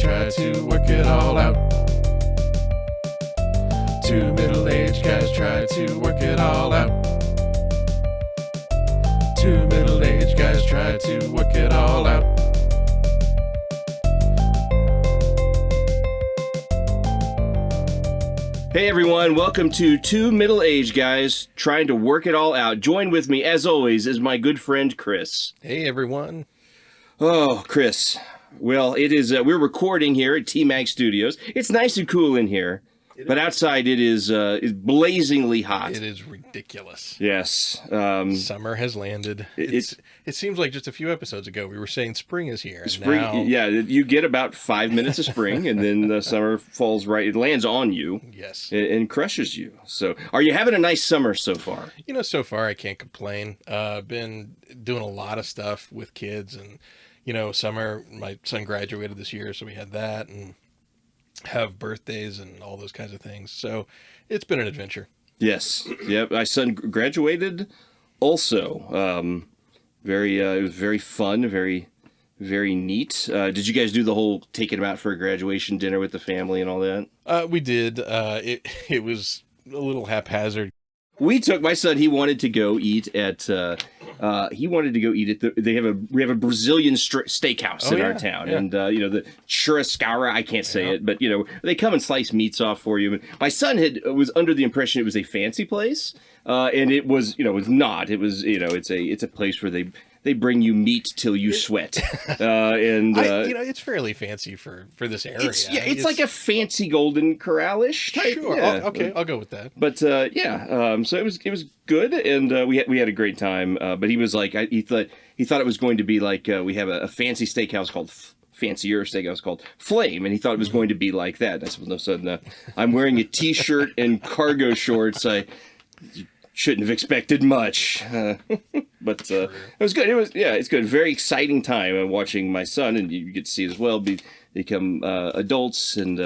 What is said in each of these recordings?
try to work it all out. Two middle-aged guys try to work it all out. Two middle-aged guys try to work it all out. Hey everyone, welcome to Two Middle-Aged Guys Trying to Work It All Out. Join with me, as always, is my good friend Chris. Hey everyone. Oh, Chris. Well, it is. We're recording here at T-Mag Studios. It's nice and cool in here, but outside it is blazingly hot. It is ridiculous. Yes. Summer has landed. It seems like just a few episodes ago we were saying spring is here. Spring, now... yeah, you get about 5 minutes of spring, and then the summer falls right. It lands on you. Yes. And crushes you. So, are you having a nice summer so far? You know, so far I can't complain. Been doing a lot of stuff with kids, and you know, summer. My son graduated this year, so we had that, and have birthdays and all those kinds of things. So, it's been an adventure. Yes. Yep. My son graduated also. It was very fun, very neat. Did you guys do the whole taking him out for a graduation dinner with the family and all that? We did. It was a little haphazard. We took my son. He wanted to go eat at. We have a Brazilian steakhouse in our town, and the churrascara. I can't say it, but they come and slice meats off for you. My son was under the impression it was a fancy place, and it was. It was not. It was. It's a place where they bring you meat till you sweat, it's fairly fancy for this area. It's like a fancy Golden Corral-ish type. Sure, yeah. Okay, I'll go with that. But so it was good, and we had a great time. But he was like, he thought it was going to be like we have a fancy steakhouse called. Fancier steakhouse called Flame, and he thought it was going to be like that. And I said, well, no, son, I'm wearing a t-shirt and cargo shorts. I shouldn't have expected much, but it was good. It's good. Very exciting time watching my son, and you get to see it as well become adults and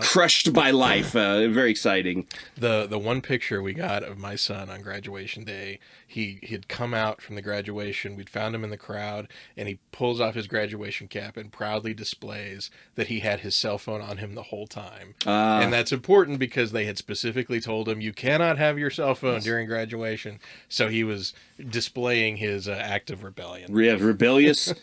crushed by life. Very exciting. The one picture we got of my son on graduation day, he had come out from the graduation. We'd found him in the crowd, and he pulls off his graduation cap and proudly displays that he had his cell phone on him the whole time. And that's important because they had specifically told him you cannot have your cell phone during graduation. So he was displaying his act of rebellion. Yeah, rebellious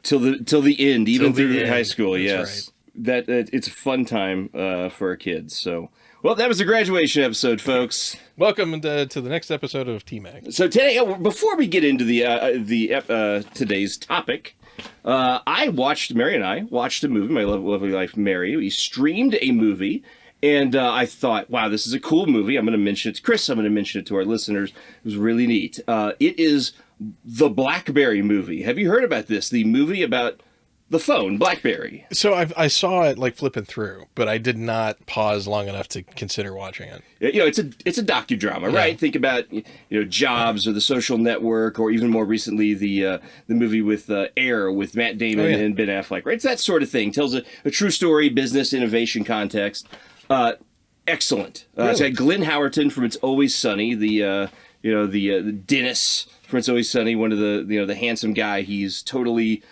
till the end, even through high school. That's yes, right. It's a fun time for our kids. So, well, that was the graduation episode, folks. Welcome to the next episode of T-Mag. So today, before we get into the today's topic, Mary and I watched a movie. My lovely wife Mary. We streamed a movie. And I thought, wow, this is a cool movie. I'm going to mention it to Chris. I'm going to mention it to our listeners. It was really neat. It is the BlackBerry movie. Have you heard about this? The movie about the phone, BlackBerry. So I saw it like flipping through, but I did not pause long enough to consider watching it. It's a docudrama, right? Think about Jobs or The Social Network, or even more recently the movie with Air with Matt Damon and Ben Affleck. Right, it's that sort of thing. Tells a true story, business, innovation context. Excellent. Really? It's got Glenn Howerton from It's Always Sunny, the Dennis from It's Always Sunny, one of the handsome guy. He's totally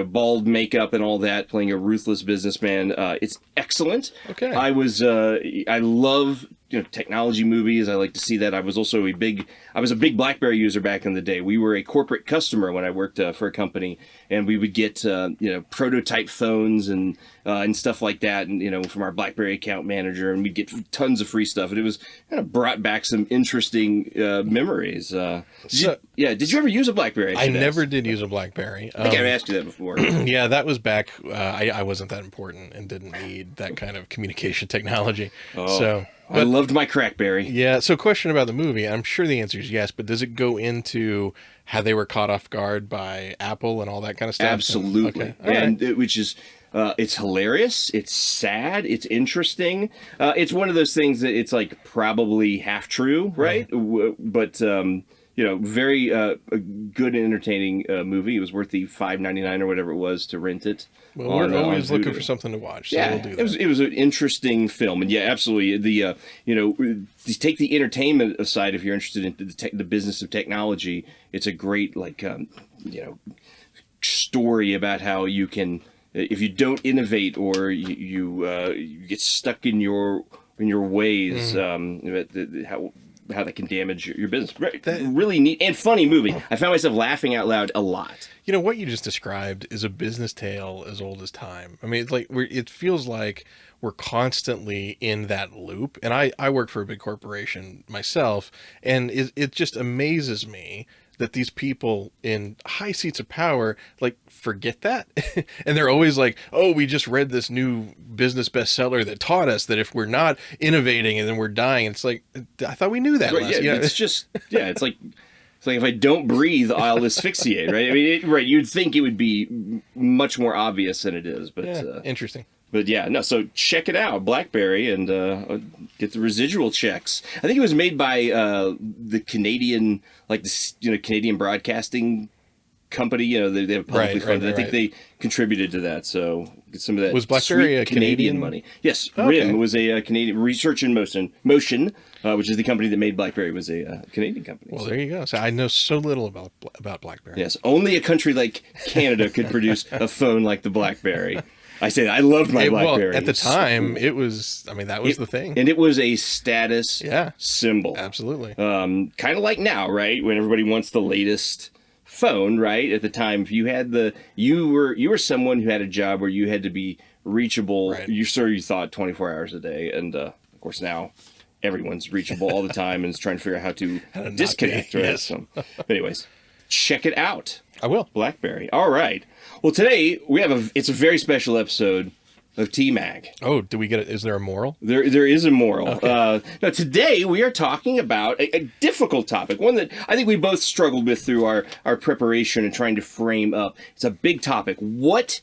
bald makeup and all that, playing a ruthless businessman. It's excellent. Okay. I love technology movies. I like to see that. I was a big BlackBerry user back in the day. We were a corporate customer when I worked for a company, and we would get prototype phones and stuff like that, and from our BlackBerry account manager, and we'd get tons of free stuff, and it was kind of brought back some interesting memories. Did you ever use a BlackBerry? I never did use a BlackBerry. I think I've asked you that before. Yeah, that was back. I wasn't that important and didn't need that kind of communication technology. I loved my Crackberry. Yeah. So, question about the movie. I'm sure the answer is yes, but does it go into how they were caught off guard by Apple and all that kind of stuff? Absolutely. Which is, it's hilarious. It's sad. It's interesting. It's one of those things that it's like probably half true, right? But very good and entertaining movie. It was worth the $5.99 or whatever it was to rent it. Well, we're always looking for something to watch, so we'll do that. It was an interesting film, and absolutely. You take the entertainment aside, if you're interested in the business of technology, it's a great story about how you can if you don't innovate or you get stuck in your ways, how that can damage your business. Really neat and funny movie. I found myself laughing out loud a lot. You know, what you just described is a business tale as old as time. I mean, it's like it feels like we're constantly in that loop. And I work for a big corporation myself, and it just amazes me that these people in high seats of power like forget that. And they're always like, oh, we just read this new business bestseller that taught us that if we're not innovating and then we're dying. It's like, I thought we knew that. Right, last, yeah, it's just, yeah, it's like if I don't breathe, I'll asphyxiate, right? I mean, right, you'd think it would be much more obvious than it is, but yeah, interesting. But yeah, no, so check it out, BlackBerry, and get the residual checks. I think it was made by the Canadian, like the Canadian Broadcasting Company. They have publicly funded. I think they contributed to that, so get some of that. Was BlackBerry a Canadian money? Yes, okay. RIM was a Canadian Research in Motion, which is the company that made BlackBerry, was a Canadian company. Well, there you go. So I know so little about BlackBerry. Yes, only a country like Canada could produce a phone like the BlackBerry. I say that. I loved my BlackBerry. Well, at the time, it was, I mean, that was the thing. And it was a status symbol. Absolutely. Kind of like now, right? When everybody wants the latest phone, right? At the time, if you had you were someone who had a job where you had to be reachable. Right. You thought 24 hours a day. And of course now everyone's reachable all the time and is trying to figure out how to disconnect, right? Yes. So, but anyways, check it out. I will. BlackBerry. All right. Well, today it's a very special episode of T-Mag. Oh, do we get it? Is there a moral? There is a moral. Okay. Now, today we are talking about a difficult topic, one that I think we both struggled with through our preparation and trying to frame up. It's a big topic. What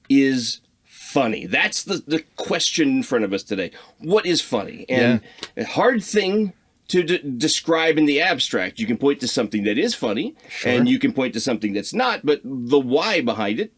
is funny? That's the question in front of us today. What is funny? And a hard thing to describe in the abstract. You can point to something that is funny, and you can point to something that's not, but the why behind it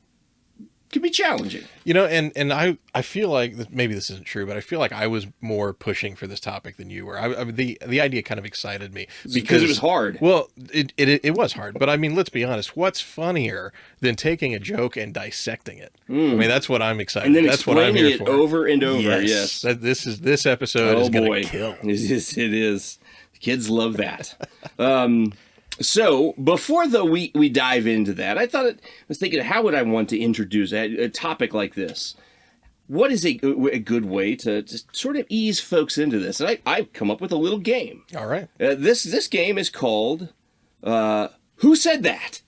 can be challenging. And I feel like, maybe this isn't true, but I feel like I was more pushing for this topic than you were. The idea kind of excited me. Because it was hard. Well, it was hard. But I mean, let's be honest. What's funnier than taking a joke and dissecting it? I mean, that's what I'm excited. And then that's what I'm here for. Over and over. Yes. This episode is going to kill. It is. Kids love that. So before we dive into that, I was thinking, how would I want to introduce a topic like this? What is a good way to just sort of ease folks into this? And I've come up with a little game. All right. This game is called Who Said That?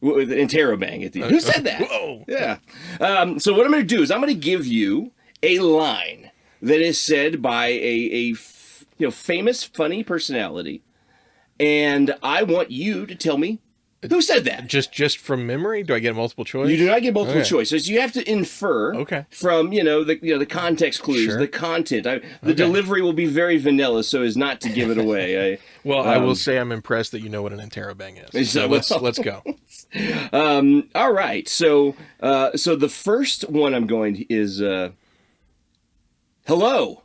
With an interrobang at the end. Who said that? Whoa. Yeah. So what I'm going to do is I'm going to give you a line that is said by a famous, funny personality. And I want you to tell me who said that. Just from memory? Do I get multiple choice? You do not get multiple choices. You have to infer from the context clues, the content. The delivery will be very vanilla, so as not to give it away. I will say I'm impressed that you know what an interrobang is. So let's go. All right. So the first one I'm going to is hello.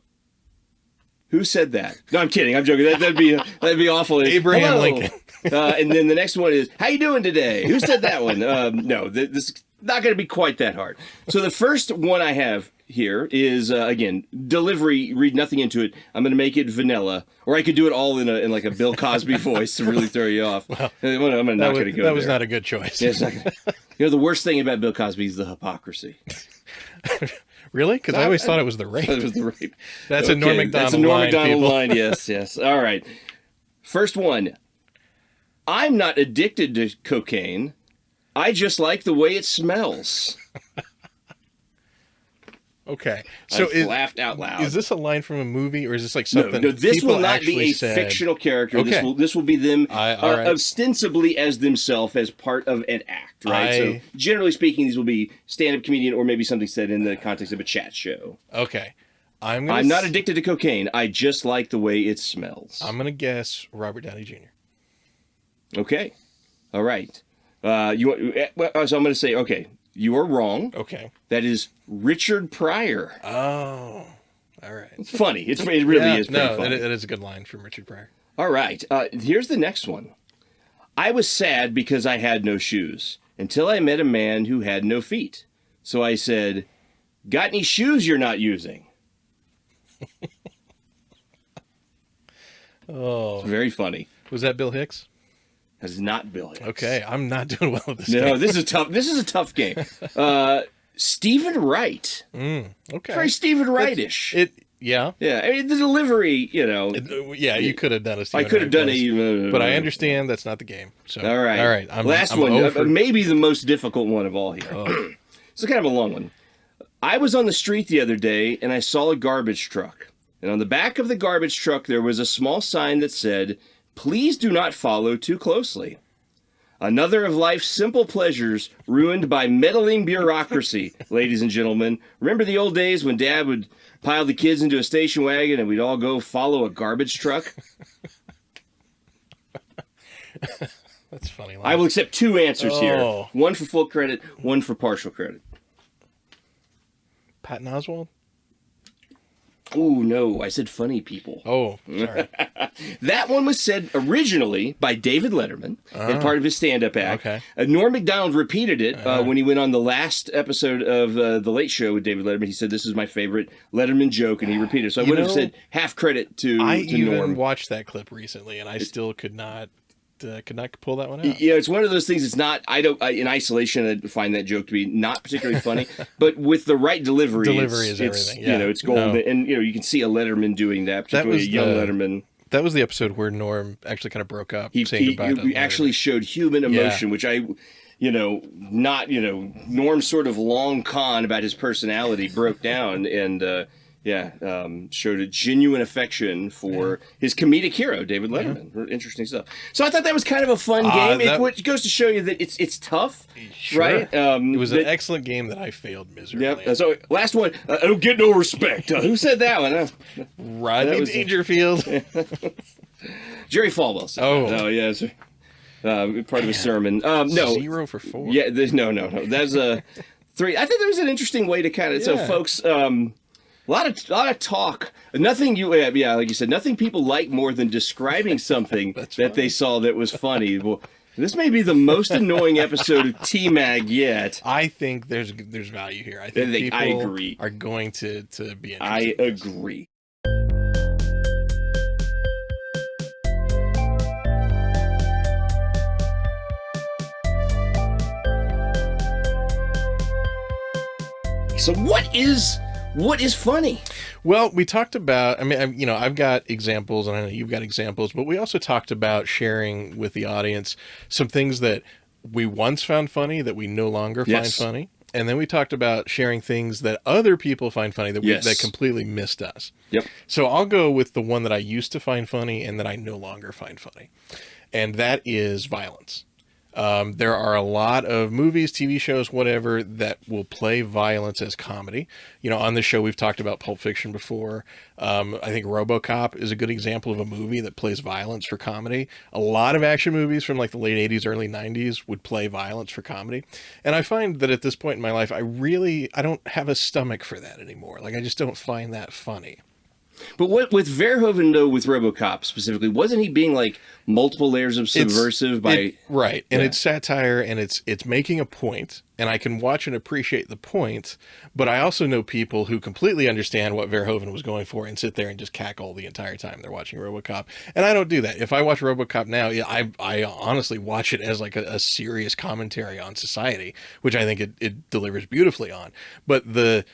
Who said that? No, I'm kidding. I'm joking. That'd be awful. Abraham Hello. Lincoln. And then the next one is, how you doing today? Who said that one? No, this is not going to be quite that hard. So the first one I have here is, again, delivery, read nothing into it. I'm going to make it vanilla. Or I could do it all in like a Bill Cosby voice to really throw you off. Well, I'm not going to go That was there. not a good choice. Yeah, it's not gonna, the worst thing about Bill Cosby is the hypocrisy. Really? Because I always thought it was the rape. It was the rape. That's a Norm Macdonald line. That's a Norm Macdonald line, yes. All right. First one. I'm not addicted to cocaine. I just like the way it smells. Okay. So I laughed out loud. Is this a line from a movie, or is this like something? No, this will not be a said? fictional character. Okay. This will be them right. ostensibly as themselves as part of an act, right? So generally speaking, these will be stand-up comedian or maybe something said in the context of a chat show. Okay. I'm not addicted to cocaine. I just like the way it smells. I'm gonna guess Robert Downey Jr. Okay. All right. So I'm going to say, okay, you are wrong. Okay. That is Richard Pryor. Oh, all right. It's funny. It really is pretty funny. It is a good line from Richard Pryor. All right. Here's the next one. I was sad because I had no shoes until I met a man who had no feet. So I said, got any shoes you're not using? Oh, It's very funny. was that Bill Hicks? That's not Bill Hicks. Okay, I'm not doing well at this No, game. this is a tough game. Stephen Wright. Okay. Very Stephen Wright-ish. Yeah. Yeah, I mean, the delivery, you know. Yeah, you could have done a I Stephen could have Wright done voice, it. but I understand that's not the game. So All right. All right. Last I'm one. 0 for- Maybe the most difficult one of all here. Oh. It's kind of a long one. I was on the street the other day and I saw a garbage truck. And on the back of the garbage truck, there was a small sign that said, "Please do not follow too closely. Another of life's simple pleasures ruined by meddling bureaucracy, ladies and gentlemen. Remember the old days when Dad would pile the kids into a station wagon and we'd all go follow a garbage truck?" That's funny. I will accept 2 answers here. Oh. One for full credit, one for partial credit. Patton Oswalt? Ooh, no, I said funny people. Oh, sorry. That one was said originally by David Letterman and part of his stand-up act. Okay. Norm Macdonald repeated it when he went on the last episode of The Late Show with David Letterman. He said, "This is my favorite Letterman joke," and he repeated it. So I would have said half credit to I to even Norm. watched that clip recently, and I still could not pull that one out. You know, it's one of those things. It's not. In isolation, I find that joke to be not particularly funny. But with the right delivery, Is everything. Yeah. You know, it's gold. No. And you know, you can see a Letterman doing that, particularly a young Letterman. That was the episode where Norm actually kind of broke up, He saying goodbye to actually Letterman. showed human emotion, which I, Norm's sort of long con about his personality broke down and. Showed a genuine affection for his comedic hero, David Letterman. Interesting stuff. So I thought that was kind of a fun game. It goes to show you that it's tough, Sure. right? It was an excellent game that I failed miserably. Yep. So last one, I don't get no respect. Who said that one? Rodney Dangerfield. Jerry Falwell said Oh. that. Oh, yeah. It's, part of his sermon. No. 0 for 4. Yeah, no. That's a 3. I think there was an interesting way to kind of, so folks, a lot of talk. Nothing like you said, nothing people like more than describing something that they saw that was funny. Well, this may be the most annoying episode of T-Mag yet. I think there's value here. I think people I agree. are going to be interested. I agree. So what is funny? Well, we talked about, I've got examples and I know you've got examples, but we also talked about sharing with the audience some things that we once found funny that we no longer find funny. And then we talked about sharing things that other people find funny that that completely missed us. Yep. So I'll go with the one that I used to find funny and that I no longer find funny. And that is violence. There are a lot of movies, TV shows, whatever, that will play violence as comedy. You know, on the show, we've talked about Pulp Fiction before. I think RoboCop is a good example of a movie that plays violence for comedy. A lot of action movies from like the late 80s, early 90s would play violence for comedy. And I find that at this point in my life, I don't have a stomach for that anymore. Like, I just don't find that funny. But what with Verhoeven, though, with RoboCop specifically, wasn't he being like multiple layers of subversive right? And it's satire, and it's making a point, and I can watch and appreciate the point. But I also know people who completely understand what Verhoeven was going for and sit there and just cackle the entire time they're watching RoboCop. And I don't do that. If I watch RoboCop now, I honestly watch it as like a serious commentary on society, which I think it delivers beautifully on. But the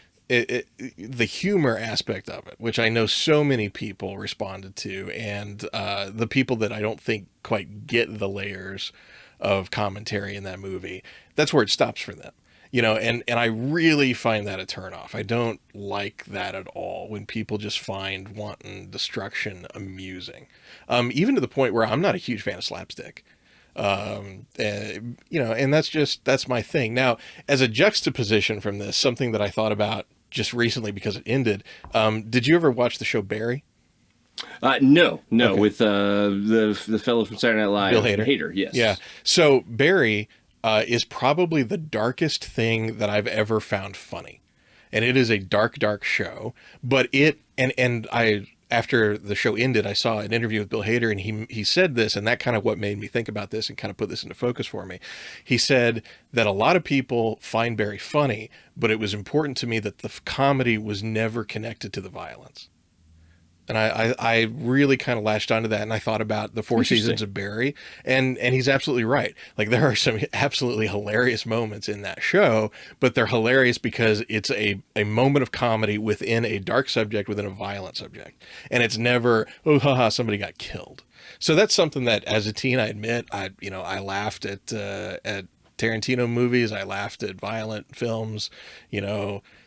humor aspect of it, which I know so many people responded to, and the people that I don't think quite get the layers of commentary in that movie, that's where it stops for them. You know, and I really find that a turnoff. I don't like that at all when people just find wanton destruction amusing. Even to the point where I'm not a huge fan of slapstick. And that's my thing. Now, as a juxtaposition from this, something that I thought about just recently because it ended. Did you ever watch the show Barry? No, okay. With the fellow from Saturday Night Live, Bill Hader. Hader, yes. Yeah. So Barry is probably the darkest thing that I've ever found funny, and it is a dark, dark show. But after the show ended, I saw an interview with Bill Hader, and he said this, and that kind of what made me think about this and kind of put this into focus for me. He said that a lot of people find Barry funny, but it was important to me that the comedy was never connected to the violence. And I really kind of latched onto that, and I thought about the Four Seasons of Barry, and he's absolutely right. Like, there are some absolutely hilarious moments in that show, but they're hilarious because it's a moment of comedy within a dark subject, within a violent subject. And it's never, oh, haha, somebody got killed. So that's something that, as a teen, I admit, I laughed at Tarantino movies. I laughed at violent films,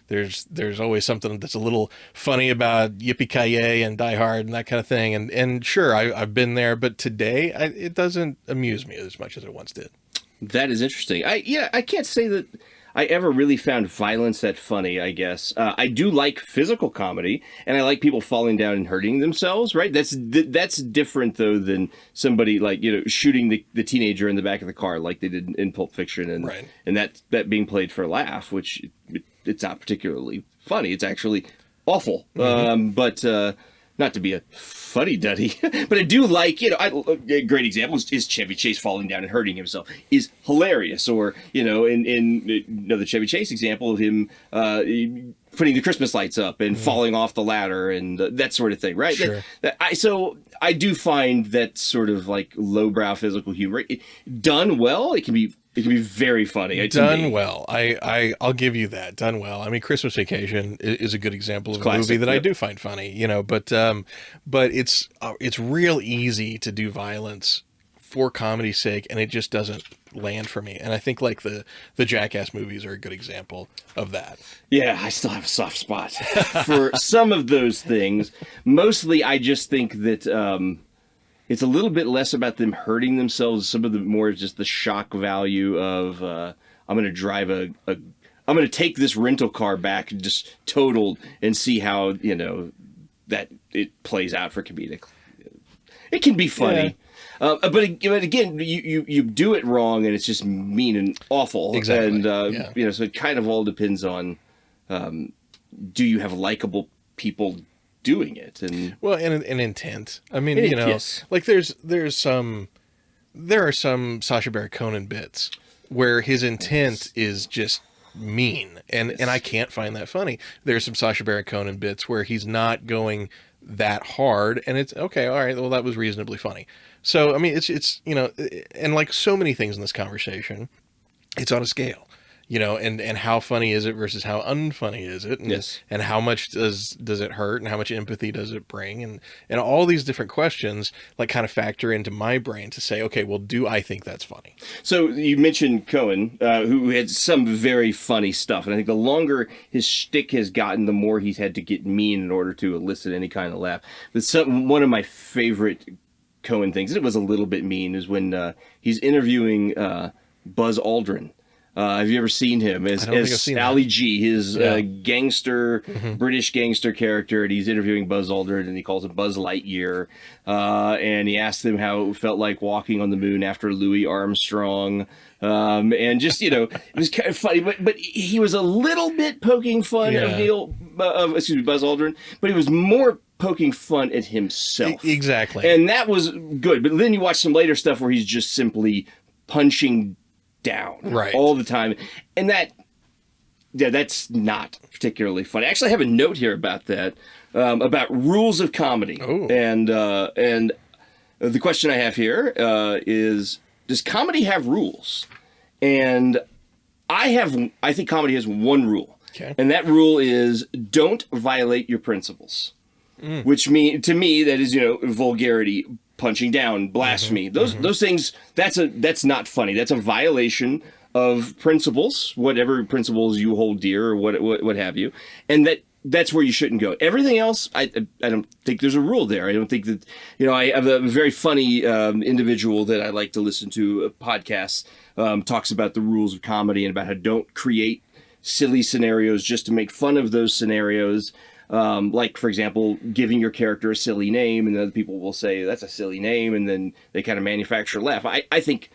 There's always something that's a little funny about Yippee-Ki-Yay and Die Hard and that kind of thing. And sure, I've been there, but today it doesn't amuse me as much as it once did. That is interesting. I can't say that I ever really found violence that funny, I guess. I do like physical comedy, and I like people falling down and hurting themselves, right? That's different, though, than somebody, like, shooting the teenager in the back of the car like they did in Pulp Fiction, and right. and that being played for a laugh, which it's not particularly funny. It's actually awful. Mm-hmm. But not to be a fuddy-duddy, but I do like, a great example is Chevy Chase falling down and hurting himself is hilarious. Or, in another Chevy Chase example of him putting the Christmas lights up and falling off the ladder and that sort of thing, right? Sure. So I do find that sort of like lowbrow physical humor done well. It can be very funny. Done well. I'll give you that. Done well. I mean, Christmas Vacation is a good example of a movie that I do find funny, but it's real easy to do violence for comedy's sake, and it just doesn't land for me. And I think like the Jackass movies are a good example of that. Yeah, I still have a soft spot for some of those things. Mostly, I just think that it's a little bit less about them hurting themselves. Some of the more just the shock value of I'm going to take this rental car back just totaled and see how that it plays out for comedic. It can be funny. Yeah. But again, you do it wrong and it's just mean and awful. Exactly. And so it kind of all depends on do you have likable people doing it, and an intent. I mean, yes. like there are some Sacha Baron Cohen bits where his intent is just mean, and I can't find that funny. There's some Sacha Baron Cohen bits where he's not going that hard, and it's okay. All right, well, that was reasonably funny. So I mean, it's and like so many things in this conversation, it's on a scale. And how funny is it versus how unfunny is it? And, yes. And how much does it hurt, and how much empathy does it bring? And all these different questions like kind of factor into my brain to say, okay, well, do I think that's funny? So you mentioned Cohen, who had some very funny stuff. And I think the longer his shtick has gotten, the more he's had to get mean in order to elicit any kind of laugh. But one of my favorite Cohen things, and it was a little bit mean, is when he's interviewing Buzz Aldrin. Have you ever seen him as Ali G, his gangster, British gangster character? And he's interviewing Buzz Aldrin, and he calls him Buzz Lightyear. And he asks him how it felt like walking on the moon after Louis Armstrong. And just, it was kind of funny, but he was a little bit poking fun of Buzz Aldrin, but he was more poking fun at himself. Exactly. And that was good. But then you watch some later stuff where he's just simply punching down all the time, and that's not particularly funny. I actually have a note here about that, about rules of comedy. Ooh. And the question I have here is, does comedy have rules? And I think comedy has one rule, and that rule is don't violate your principles. Which to me that is vulgarity, punching down, blasphemy. Those things, that's not funny. That's a violation of principles, whatever principles you hold dear or what have you. And that's where you shouldn't go. Everything else, I don't think there's a rule there. I don't think that, I have a very funny individual that I like to listen to podcasts, talks about the rules of comedy and about how don't create silly scenarios just to make fun of those scenarios. Like, for example, giving your character a silly name, and other people will say that's a silly name, and then they kind of manufacture a laugh. I think,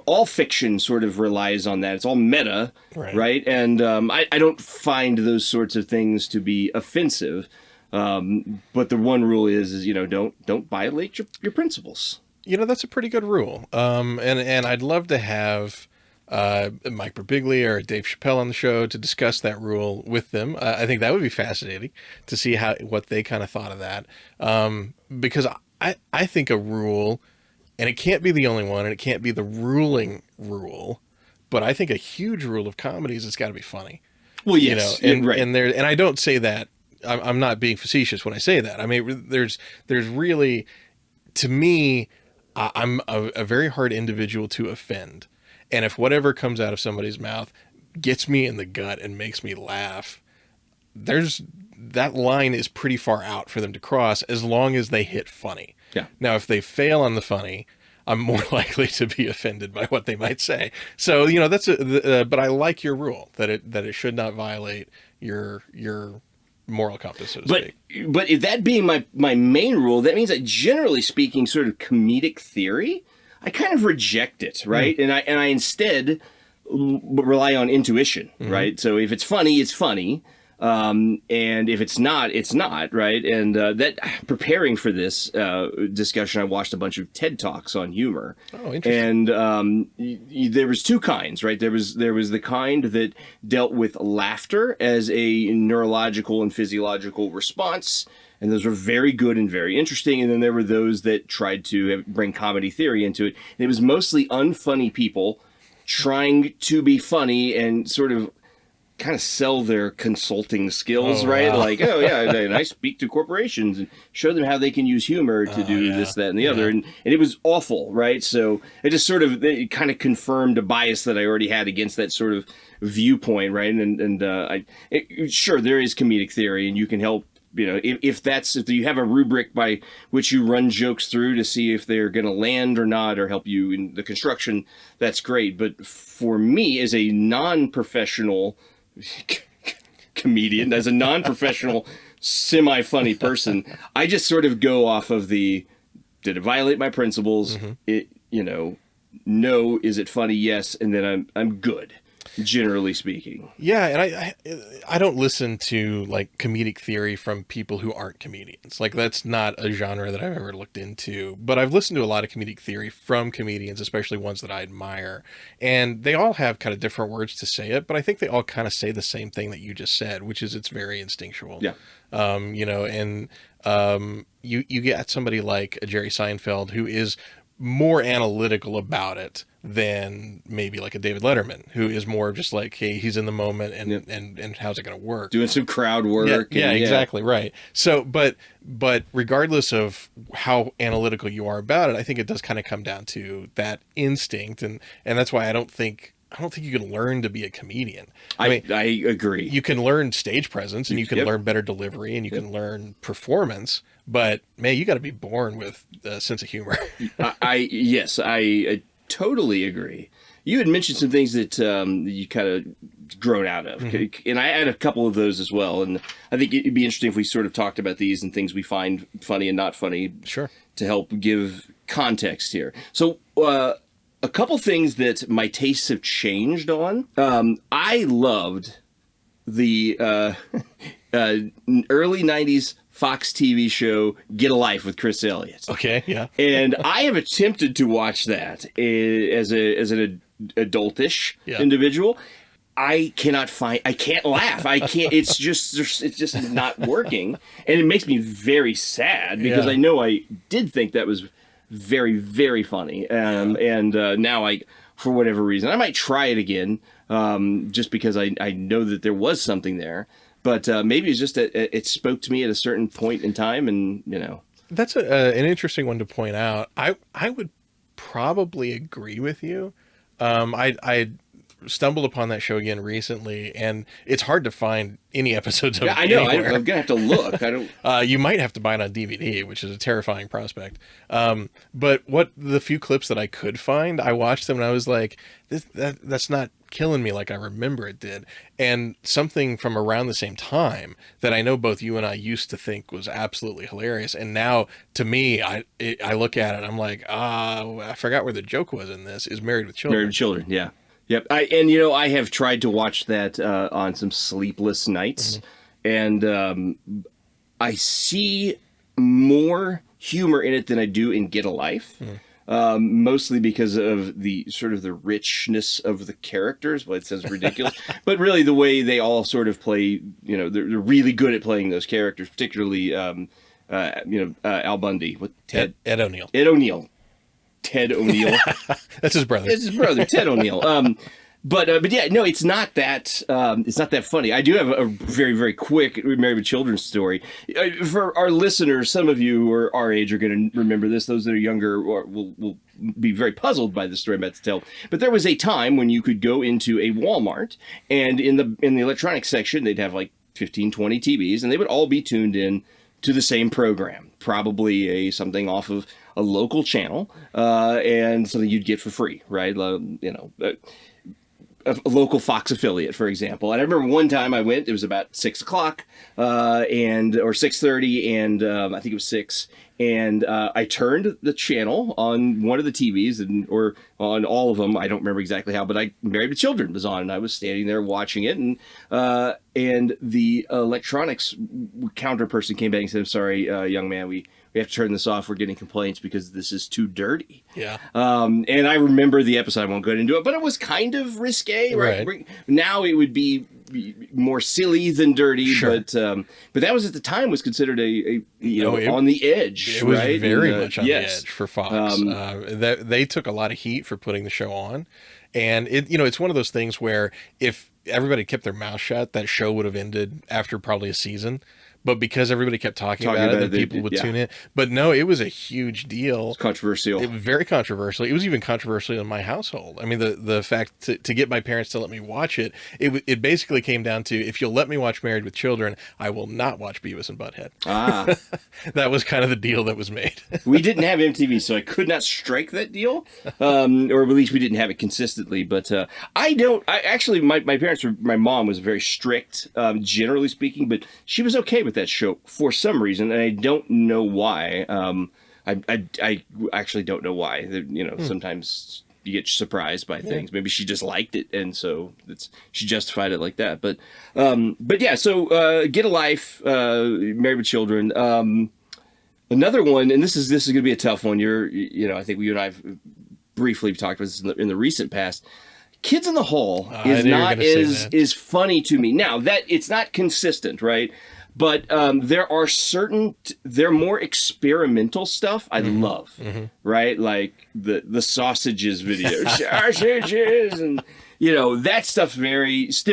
all fiction sort of relies on that. It's all meta, right? And I don't find those sorts of things to be offensive. But the one rule is don't violate your principles. That's a pretty good rule. And I'd love to have Mike Birbiglia or Dave Chappelle on the show to discuss that rule with them. I think that would be fascinating to see what they kind of thought of that. Because I think a rule, and it can't be the only one, and it can't be the ruling rule, but I think a huge rule of comedy is it's got to be funny. Well, yes, right. And I don't say that. I'm not being facetious when I say that. I mean, there's really, to me, I'm a very hard individual to offend. And if whatever comes out of somebody's mouth gets me in the gut and makes me laugh, that line is pretty far out for them to cross as long as they hit funny. Yeah. Now, if they fail on the funny, I'm more likely to be offended by what they might say. So, but I like your rule that it should not violate your moral compass, so to speak. But if that being my main rule, that means that generally speaking, sort of comedic theory, I kind of reject it, right? And I instead rely on intuition, right? So if it's funny, it's funny. And if it's not, it's not, right? And that preparing for this discussion, I watched a bunch of TED Talks on humor. Oh, interesting. And there was two kinds, right? There was the kind that dealt with laughter as a neurological and physiological response, and those were very good and very interesting. And then there were those that tried to bring comedy theory into it. And it was mostly unfunny people trying to be funny and sort of kind of sell their consulting skills, right? Wow. Like, oh yeah, and I speak to corporations and show them how they can use humor to do this, that, and the other. And it was awful, right? So it just it kind of confirmed a bias that I already had against that sort of viewpoint, right? Sure, there is comedic theory, and you can help. If you have a rubric by which you run jokes through to see if they're going to land or not, or help you in the construction, that's great. But for me, as a non-professional comedian, as a non-professional semi-funny person, I just sort of go off of did it violate my principles? No, is it funny? Yes, and then I'm good. Generally speaking. Yeah, and I don't listen to like comedic theory from people who aren't comedians. Like that's not a genre that I've ever looked into. But I've listened to a lot of comedic theory from comedians, especially ones that I admire. And they all have kind of different words to say it, but I think they all kind of say the same thing that you just said, which is it's very instinctual. Yeah. You get somebody like a Jerry Seinfeld who is more analytical about it than maybe like a David Letterman, who is more just like, hey, he's in the moment and how's it going to work? Doing some crowd work. Yeah, exactly. Right. So, but regardless of how analytical you are about it, I think it does kind of come down to that instinct. And that's why I don't think you can learn to be a comedian. I mean, I agree. You can learn stage presence and you can learn better delivery and you can learn performance, but man, you got to be born with a sense of humor. I totally agree. You had mentioned some things that you kind of grown out of, and I had a couple of those as well. And I think it'd be interesting if we sort of talked about these and things we find funny and not funny, sure, to help give context here. So, a couple things that my tastes have changed on. I loved the early 90s Fox TV show Get a Life with Chris Elliott. Okay, yeah. And I have attempted to watch that as an adultish individual. I can't laugh. I can't, it's just not working. And it makes me very sad because I know I did think that was very, very funny. Now for whatever reason, I might try it again, just because I know that there was something there. But maybe it's just that it spoke to me at a certain point in time, and that's an interesting one to point out. I would probably agree with you. I stumbled upon that show again recently, and it's hard to find any episodes of it. I know. Anywhere. I'm gonna have to look. I don't. You might have to buy it on DVD, which is a terrifying prospect. But the few clips that I could find, I watched them and I was like, that's not killing me like I remember it did. And something from around the same time that I know both you and I used to think was absolutely hilarious, and now to me, I look at it, I'm like, I forgot where the joke was in this. Is Married with Children. Married with Children, yeah. Yep. I have tried to watch that on some sleepless nights, and I see more humor in it than I do in Get a Life. Mostly because of the sort of the richness of the characters. Well, it sounds ridiculous, but really the way they all sort of play, they're really good at playing those characters, particularly, Al Bundy with Ed O'Neill. Ed O'Neill. Ted O'Neill. That's his brother. It's his brother, Ted O'Neill. But yeah, no, it's not that funny. I do have a very, very quick Married with Children story. For our listeners, some of you who are our age are going to remember this. Those that are younger will be very puzzled by the story I'm about to tell. But there was a time when you could go into a Walmart, and in the electronics section, they'd have like 15, 20 TVs, and they would all be tuned in to the same program, probably something off of a local channel, and something you'd get for free, right? A local Fox affiliate, for example. And I remember one time I went, it was about 6 o'clock, or 6:30, and I think it was 6. And I turned the channel on one of the TVs, or on all of them. I don't remember exactly how, but Married with Children was on, and I was standing there watching it. And the electronics counter person came back and said, "I'm sorry, young man, we have to turn this off. We're getting complaints because this is too dirty." Yeah. And I remember the episode. I won't go into it, but it was kind of risque, right? Now it would be more silly than dirty, sure. But that was at the time was considered on the edge. It was right? very much on the edge for Fox. They took a lot of heat for putting the show on, and it's one of those things where if everybody kept their mouth shut, that show would have ended after probably a season. But because everybody kept talking about it, then people would tune in. But no, it was a huge deal. It's controversial. It was very controversial. It was even controversial in my household. I mean, the fact to get my parents to let me watch it, it basically came down to, if you'll let me watch Married with Children, I will not watch Beavis and Butthead. Ah. That was kind of the deal that was made. We didn't have MTV, so I could not strike that deal. Or at least we didn't have it consistently. But my parents my mom was very strict, generally speaking, but she was okay with that show for some reason, and I don't know why. I actually don't know why. Sometimes you get surprised by things. Maybe she just liked it, and so she justified it like that. But yeah. So Get a Life, Married with Children. Another one, and this is going to be a tough one. I think you and I have briefly talked about this in the recent past. Kids in the Hall is not is funny to me. Now that it's not consistent, right? But there are they're more experimental stuff I love, right? Like the sausages video, sausages, and that stuff's yes.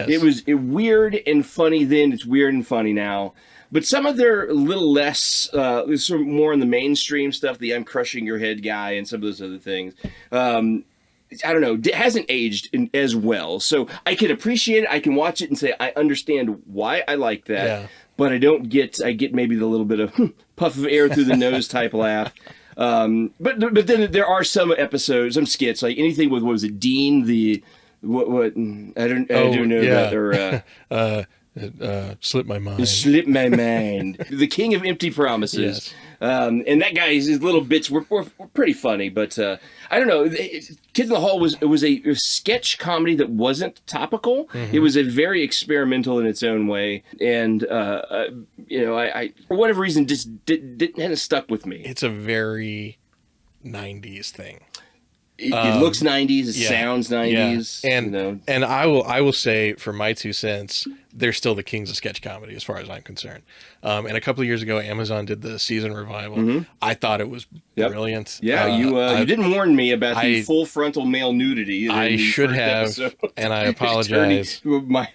It was weird and funny then. It's weird and funny now. But some of their little less, sort of more in the mainstream stuff, the I'm crushing your head guy and some of those other things. I don't know, it hasn't aged as well. So I can appreciate it. I can watch it and say, I understand why I like that. Yeah. But I get maybe the little bit of puff of air through the nose type laugh. But then there are some episodes, some skits, like anything with, what was it, Dean, I don't know that, or... slipped my mind. Slipped my mind. The king of empty promises. Yes. And that guy, his little bits were pretty funny, but I don't know. Kids in the Hall was a sketch comedy that wasn't topical. It was a very experimental in its own way, and I for whatever reason just hadn't stuck with me. It's a very 90s thing. It looks 90s. It sounds 90s. Yeah. And I will say, for my 2 cents, they're still the kings of sketch comedy as far as I'm concerned. And a couple of years ago, Amazon did the season revival. I thought it was brilliant. Yeah, you didn't warn me about the full frontal male nudity. I should have, and I apologize. My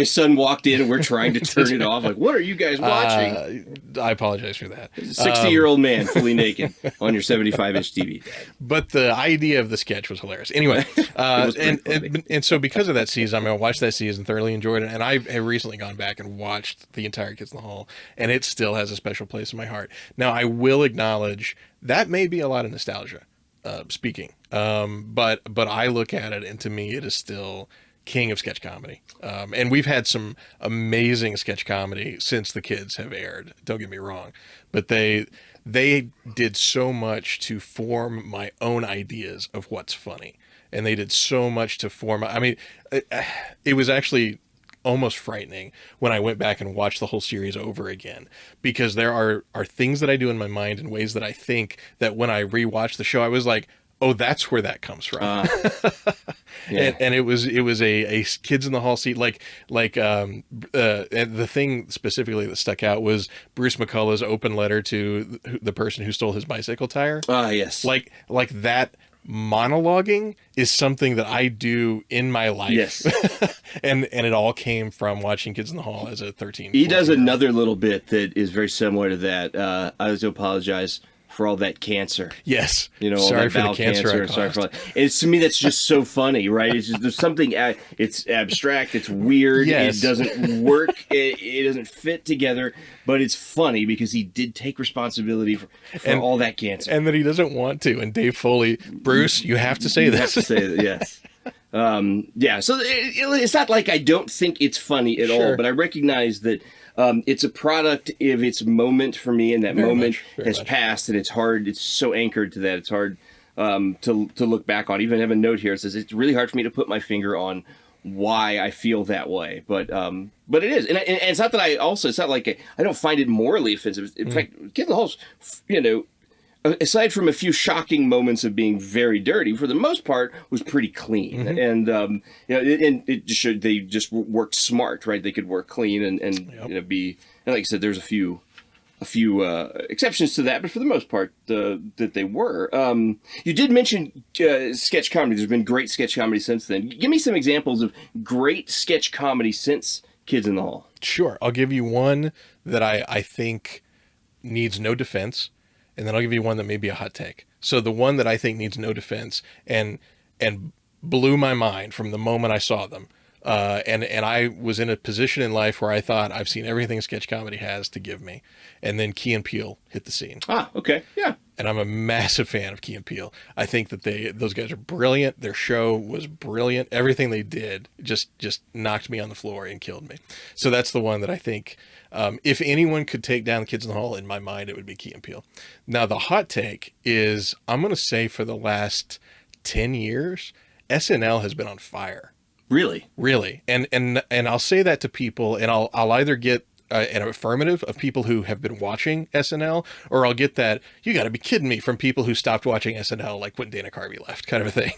son walked in, and we're trying to turn it off. Like, what are you guys watching? I apologize for that. 60-year-old man fully naked on your 75-inch TV. But the idea of the sketch was hilarious. Anyway, and so because of that season, I watched that season, thoroughly enjoyed it. And I have recently gone back and watched the entire Kids in the Hall, and it still has a special place in my heart. Now, I will acknowledge that may be a lot of nostalgia, speaking. But I look at it, and to me, it is still king of sketch comedy. And we've had some amazing sketch comedy since the kids have aired. Don't get me wrong, but they did so much to form my own ideas of what's funny, and they did so much to form. I mean, it was actually almost frightening when I went back and watched the whole series over again, because there are things that I do in my mind and ways that I think that when I rewatched the show, I was like, oh, that's where that comes from. Yeah. And it was a kids in the hall seat, and the thing specifically that stuck out was Bruce McCullough's open letter to the person who stole his bicycle tire. Yes. Like that monologuing is something that I do in my life. Yes. and it all came from watching Kids in the Hall as a 13. He does 14-year-old. another little bit that is very similar to that. I have to apologize for all that cancer. Yes. You know, all sorry that for the bowel cancer. I Sorry for caused. all that. It's, to me, that's just so funny, right? It's just, there's something, it's abstract, it's weird, Yes. it doesn't work, it doesn't fit together, but it's funny because he did take responsibility for all that cancer. And that he doesn't want to. And Dave Foley, Bruce, you have to say You this. have to say that, yes. Yeah, so it's not like I don't think it's funny at all, Sure. but I recognize that it's a product of its moment for me, and that Very moment much, very has much. passed, and it's hard. It's so anchored to that. It's hard to look back on. Even have a note here. It says it's really hard for me to put my finger on why I feel that way, but it is, and it's not that I also. It's not like I don't find it morally offensive. In fact, Kid in the Hall's, you know, aside from a few shocking moments of being very dirty, for the most part, was pretty clean. And you know, and it just showed they just worked smart, right? They could work clean and Yep. you know, be. And like I said, there's a few exceptions to that, but for the most part, that they were. You did mention sketch comedy. There's been great sketch comedy since then. Give me some examples of great sketch comedy since Kids in the Hall. Sure. I'll give you one that I think needs no defense, and then I'll give you one that may be a hot take. So the one that I think needs no defense and blew my mind from the moment I saw them. And I was in a position in life where I thought I've seen everything sketch comedy has to give me. And then Key and Peele hit the scene. Ah, okay, yeah. And I'm a massive fan of Key and Peele. I think that those guys are brilliant. Their show was brilliant. Everything they did just knocked me on the floor and killed me. So that's the one that I think, if anyone could take down Kids in the Hall, in my mind, it would be Key and Peele. Now, the hot take is, I'm going to say for the last 10 years, SNL has been on fire. Really? Really. And I'll say that to people, and I'll either get an affirmative of people who have been watching SNL, or I'll get that, you got to be kidding me, from people who stopped watching SNL like when Dana Carvey left, kind of a thing.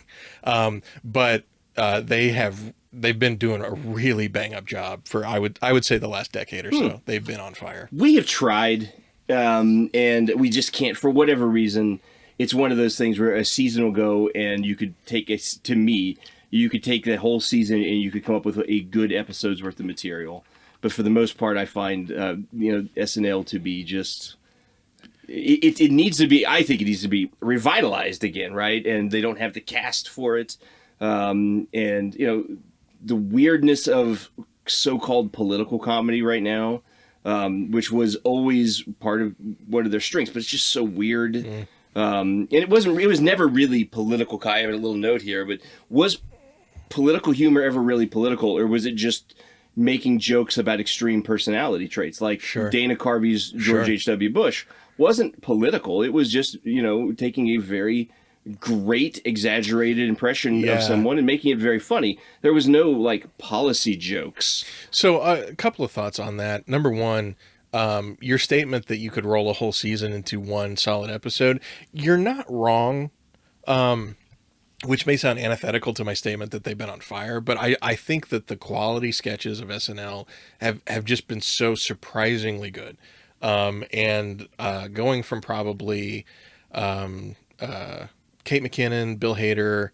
But they've been doing a really bang up job for, I would say, the last decade or so. They've been on fire. We have tried, and we just can't, for whatever reason. It's one of those things where a season will go, and you could take to me, you could take the whole season and you could come up with a good episode's worth of material. But for the most part, I find SNL to be just it needs to be. I think it needs to be revitalized again, right? And they don't have the cast for it, and you know, the weirdness of so-called political comedy right now, which was always part of one of their strengths, but it's just so weird. And it was never really political. I have a little note here, but was political humor ever really political, or was it just making jokes about extreme personality traits, like Sure. Dana Carvey's George Sure. H.W. Bush wasn't political. It was just, you know, taking a very great exaggerated impression Yeah. of someone and making it very funny. There was no like policy jokes. So a couple of thoughts on that. Number one, your statement that you could roll a whole season into one solid episode, you're not wrong. Which may sound antithetical to my statement that they've been on fire, but I think that the quality sketches of SNL have just been so surprisingly good. And going from probably Kate McKinnon, Bill Hader,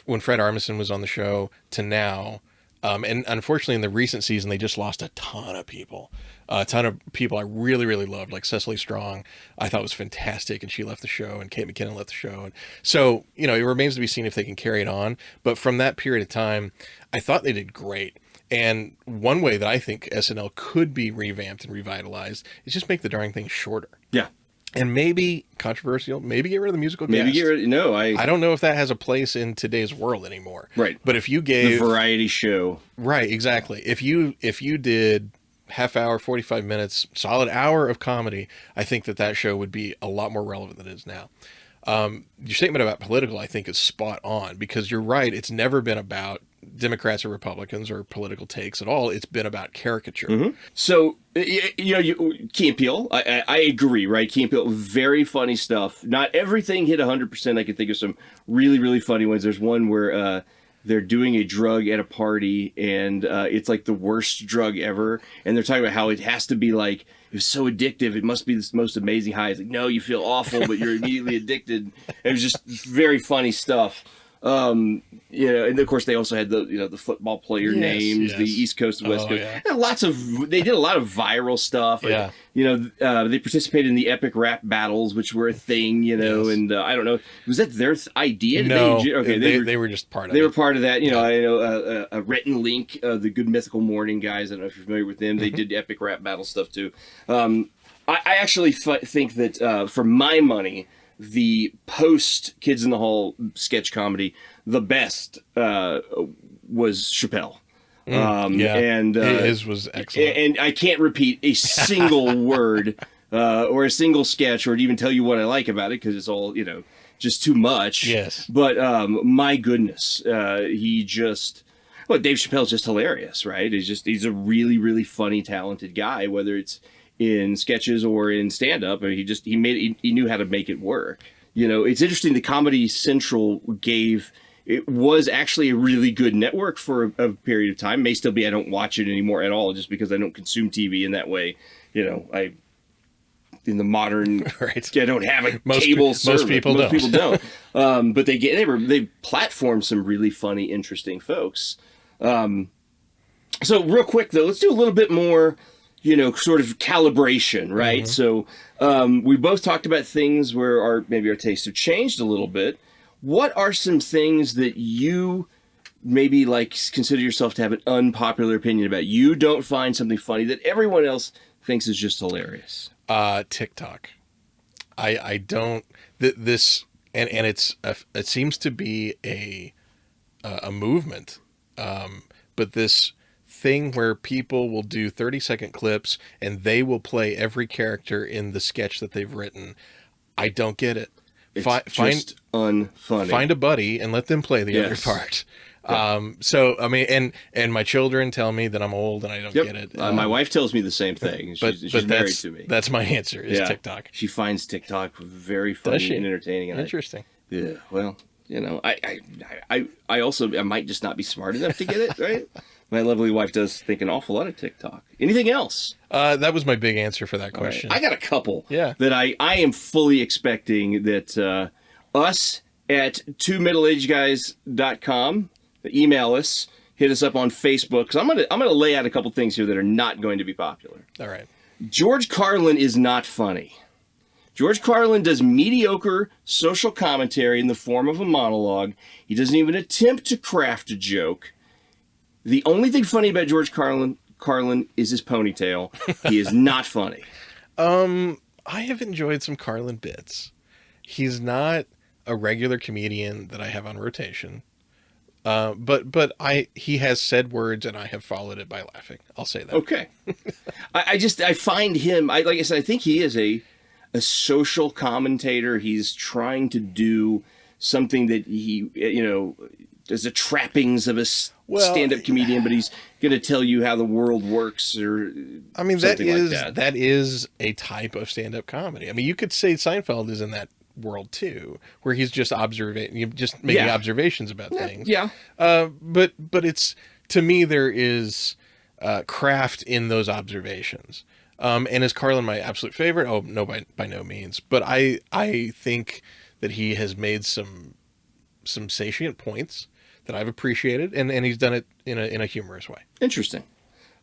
when Fred Armisen was on the show, to now. And unfortunately, in the recent season, they just lost a ton of people. A ton of people I really, really loved, like Cecily Strong, I thought was fantastic, and she left the show, and Kate McKinnon left the show. And so, you know, it remains to be seen if they can carry it on. But from that period of time, I thought they did great. And one way that I think SNL could be revamped and revitalized is just make the darn thing shorter. Yeah. And maybe, controversial, maybe get rid of the musical guest. Maybe get rid. No, I don't know if that has a place in today's world anymore. Right. But if you the gave... variety show. Right, exactly. If you did half hour, 45 minutes, solid hour of comedy, I think that show would be a lot more relevant than it is now. Your statement about political, I think, is spot on, because you're right. It's never been about Democrats or Republicans or political takes at all. It's been about caricature. So, Key and Peele, I agree, right? Key and Peele, very funny stuff. Not everything hit 100%. I can think of some really, really funny ones. There's one where they're doing a drug at a party, and it's like the worst drug ever. And they're talking about how it has to be like, it's so addictive. It must be the most amazing high. It's like, no, you feel awful, but you're immediately addicted. It was just very funny stuff. And of course they also had the football player names, the East Coast and West Coast. Yeah. And they did a lot of viral stuff. Yeah. They participated in the epic rap battles, which were a thing, and I don't know, was that their idea? No, they were just part of it. They were part of that. I know Rhett and Link, the Good Mythical Morning guys. I don't know if you're familiar with them. They did epic rap battle stuff too. I actually think that for my money, the post Kids in the Hall sketch comedy, the best was Chappelle. And his was excellent. And I can't repeat a single word or a single sketch or even tell you what I like about it because it's all just too much. Yes. But my goodness, Dave Chappelle's just hilarious, right? He's a really, really funny, talented guy, whether it's in sketches or in stand-up. I mean, he knew how to make it work. It's interesting. The Comedy Central it was actually a really good network for a period of time. May still be. I don't watch it anymore at all, just because I don't consume TV in that way. In the modern, right. I don't have a cable service. Most people don't. But they platformed some really funny, interesting folks. So real quick though, let's do a little bit more. Sort of calibration, right? So we both talked about things where maybe our tastes have changed a little bit. What are some things that you maybe consider yourself to have an unpopular opinion about? You don't find something funny that everyone else thinks is just hilarious. TikTok. I don't this and it seems to be a movement, but this thing where people will do 30-second clips and they will play every character in the sketch that they've written. I don't get it. It's just unfunny. Find a buddy and let them play the other part. Yeah. So I mean, and my children tell me that I'm old and I don't get it. My wife tells me the same thing. She's married to me. That's my answer. Is TikTok. She finds TikTok very funny and entertaining. And interesting. Well, I also might just not be smart enough to get it right. My lovely wife does think an awful lot of TikTok. Anything else? That was my big answer for that question. Right. I got a couple. Yeah. That I am fully expecting that us at twomiddleagedguys.com, email us, hit us up on Facebook. Because I'm gonna lay out a couple things here that are not going to be popular. All right. George Carlin is not funny. George Carlin does mediocre social commentary in the form of a monologue. He doesn't even attempt to craft a joke. The only thing funny about George Carlin is his ponytail. He is not funny. I have enjoyed some Carlin bits. He's not a regular comedian that I have on rotation. But he has said words and I have followed it by laughing. I'll say that. Okay. I find him, like I said, I think he is a social commentator. He's trying to do something that he, there's the trappings of a stand-up comedian, but he's going to tell you how the world works, or that is a type of stand-up comedy. I mean, you could say Seinfeld is in that world too, where he's just making observations about things. Yeah. But it's, to me, there is craft in those observations. And is Carlin my absolute favorite? Oh no, by no means. But I think that he has made some satiant points that I've appreciated, and he's done it in a humorous way. Interesting.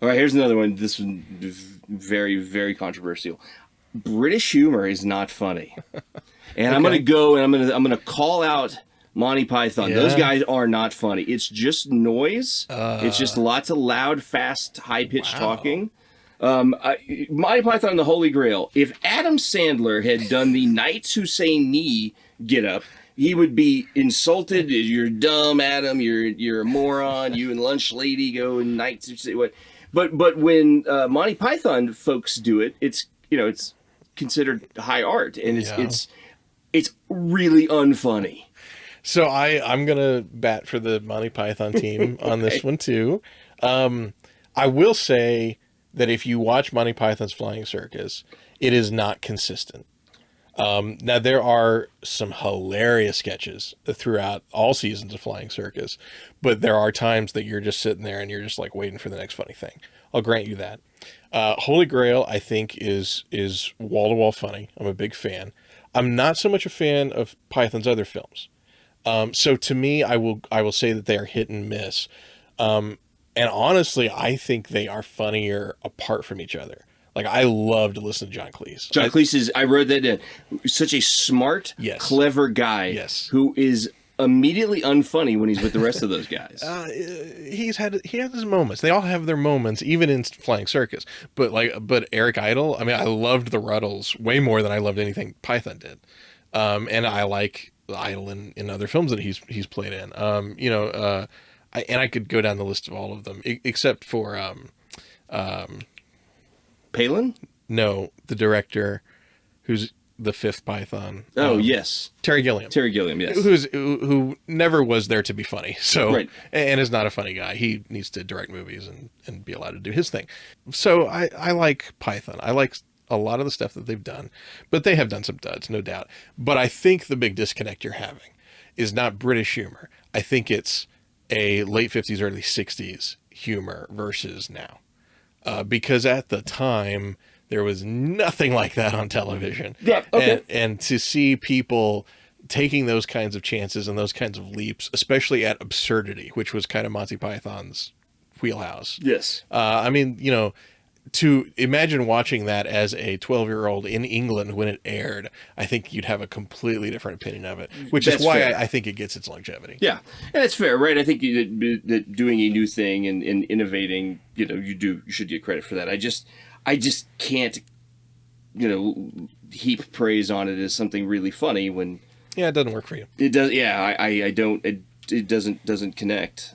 All right, here's another one. This one is very, very controversial. British humor is not funny, and I'm gonna go and I'm gonna call out Monty Python. Yeah. Those guys are not funny. It's just noise. It's just lots of loud, fast, high pitched talking. Monty Python and the Holy Grail. If Adam Sandler had done the Knights Who Say Knee get up, he would be insulted. You're dumb, Adam. You're a moron. You and Lunch Lady go and Knights Who Say what. But when Monty Python folks do it, it's considered high art, and it's really unfunny. So I'm gonna bat for the Monty Python team on this Okay. one too. I will say that if you watch Monty Python's Flying Circus, it is not consistent. Now there are some hilarious sketches throughout all seasons of Flying Circus, but there are times that you're just sitting there and you're just like waiting for the next funny thing. I'll grant you that. Holy Grail, I think, is wall to wall funny. I'm a big fan. I'm not so much a fan of Python's other films. So to me, I will say that they are hit and miss. And honestly, I think they are funnier apart from each other. Like I love to listen to John Cleese. John Cleese is, I wrote that in, such a smart, Yes. clever guy Yes. who is immediately unfunny when he's with the rest of those guys. He has his moments. They all have their moments, even in Flying Circus. But Eric Idle. I mean, I loved the Ruddles way more than I loved anything Python did. And I like Idle in other films that he's played in. I could go down the list of all of them except for Palin? no, the director who's the fifth Python. Oh, yes. Terry Gilliam. Terry Gilliam, yes. Who never was there to be funny. So Right. and is not a funny guy. He needs to direct movies and be allowed to do his thing. So I like Python. I like a lot of the stuff that they've done, but they have done some duds, no doubt. But I think the big disconnect you're having is not British humor. I think it's a late 50s, early 60s humor versus now. Because at the time there was nothing like that on television. Yeah, okay. And to see people taking those kinds of chances and those kinds of leaps, especially at absurdity, which was kind of Monty Python's wheelhouse. Yes. I mean, to imagine watching that as a 12-year-old in England when it aired, I think you'd have a completely different opinion of it, which That's is why fair. I think it gets its longevity. Yeah, and that's fair, right? I think that doing a new thing and innovating, you should get credit for that. I just can't, heap praise on it as something really funny when Yeah, it doesn't work for you. it does. Yeah, I don't. It doesn't connect.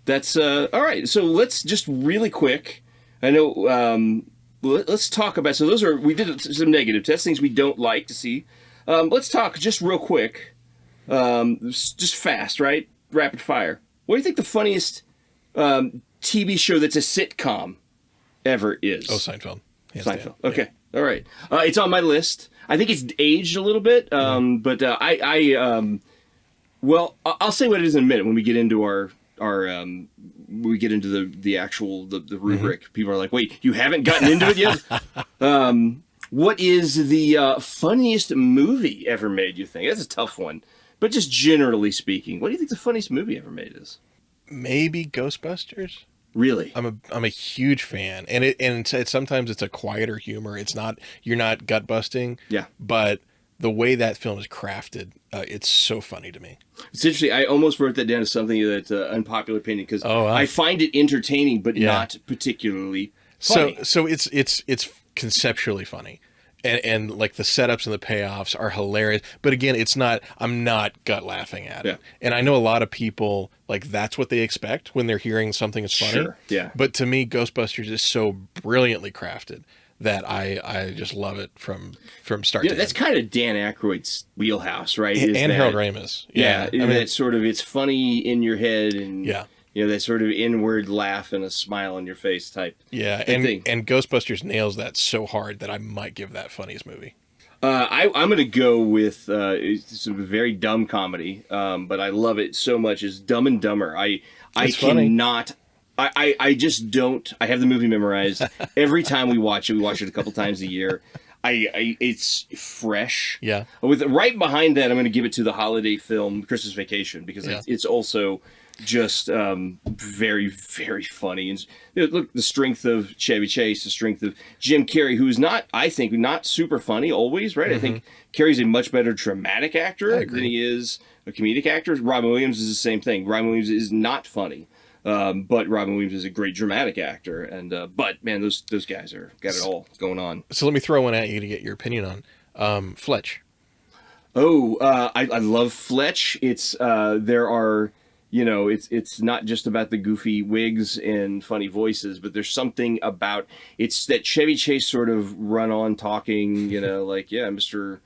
That's all right. So let's just really quick. I know. Let's talk about. So we did some negative tests, things we don't like to see. Let's talk just real quick. Just fast, right? Rapid fire. What do you think the funniest TV show that's a sitcom ever is? Oh, Seinfeld. Hands Seinfeld. down. Okay. All right. It's on my list. I think it's aged a little bit, but well, I'll say what it is in a minute when we get into our when we get into the actual the rubric. People are like, wait, you haven't gotten into it yet? What is the funniest movie ever made, you think? That's a tough one. But just generally speaking, what do you think the funniest movie ever made is? Maybe Ghostbusters. Really? I'm a huge fan, and it's sometimes it's a quieter humor. It's not, you're not gut busting. Yeah. But the way that film is crafted, it's so funny to me. It's interesting. I almost wrote that down as something that's unpopular opinion because Oh, wow. I find it entertaining, but Yeah. not particularly funny. So it's conceptually funny. And like the setups and the payoffs are hilarious. But again, I'm not gut laughing at it. Yeah. And I know a lot of people, like, that's what they expect when they're hearing something is funny. Sure, yeah. But to me, Ghostbusters is so brilliantly crafted that I just love it from start to That's end. kind of Dan Aykroyd's wheelhouse, right? And Is that- Harold Ramis. Yeah, I mean, that sort of, it's funny in your head and Yeah. that sort of inward laugh and a smile on your face type. yeah, thing. and Ghostbusters nails that so hard that I might give that funniest movie. I'm going to go with it's sort of a very dumb comedy, but I love it so much. Is Dumb and Dumber. I It's funny. cannot. I just don't. I have the movie memorized. Every time we watch it a couple times a year. It's fresh. Yeah. With right behind that, I'm going to give it to the holiday film Christmas Vacation because Yeah. it's also just very, very funny. And look, the strength of Chevy Chase, the strength of Jim Carrey, who's not, I think, not super funny always, right? I think Carrey's a much better dramatic actor than he is a comedic actor. Robin Williams is the same thing. Robin Williams is not funny. But Robin Williams is a great dramatic actor, and but man, those guys are got it all going on. So let me throw one at you to get your opinion on Fletch. Oh, I love Fletch. It's there are it's not just about the goofy wigs and funny voices, but there's something about it's that Chevy Chase sort of run on talking, like Mr.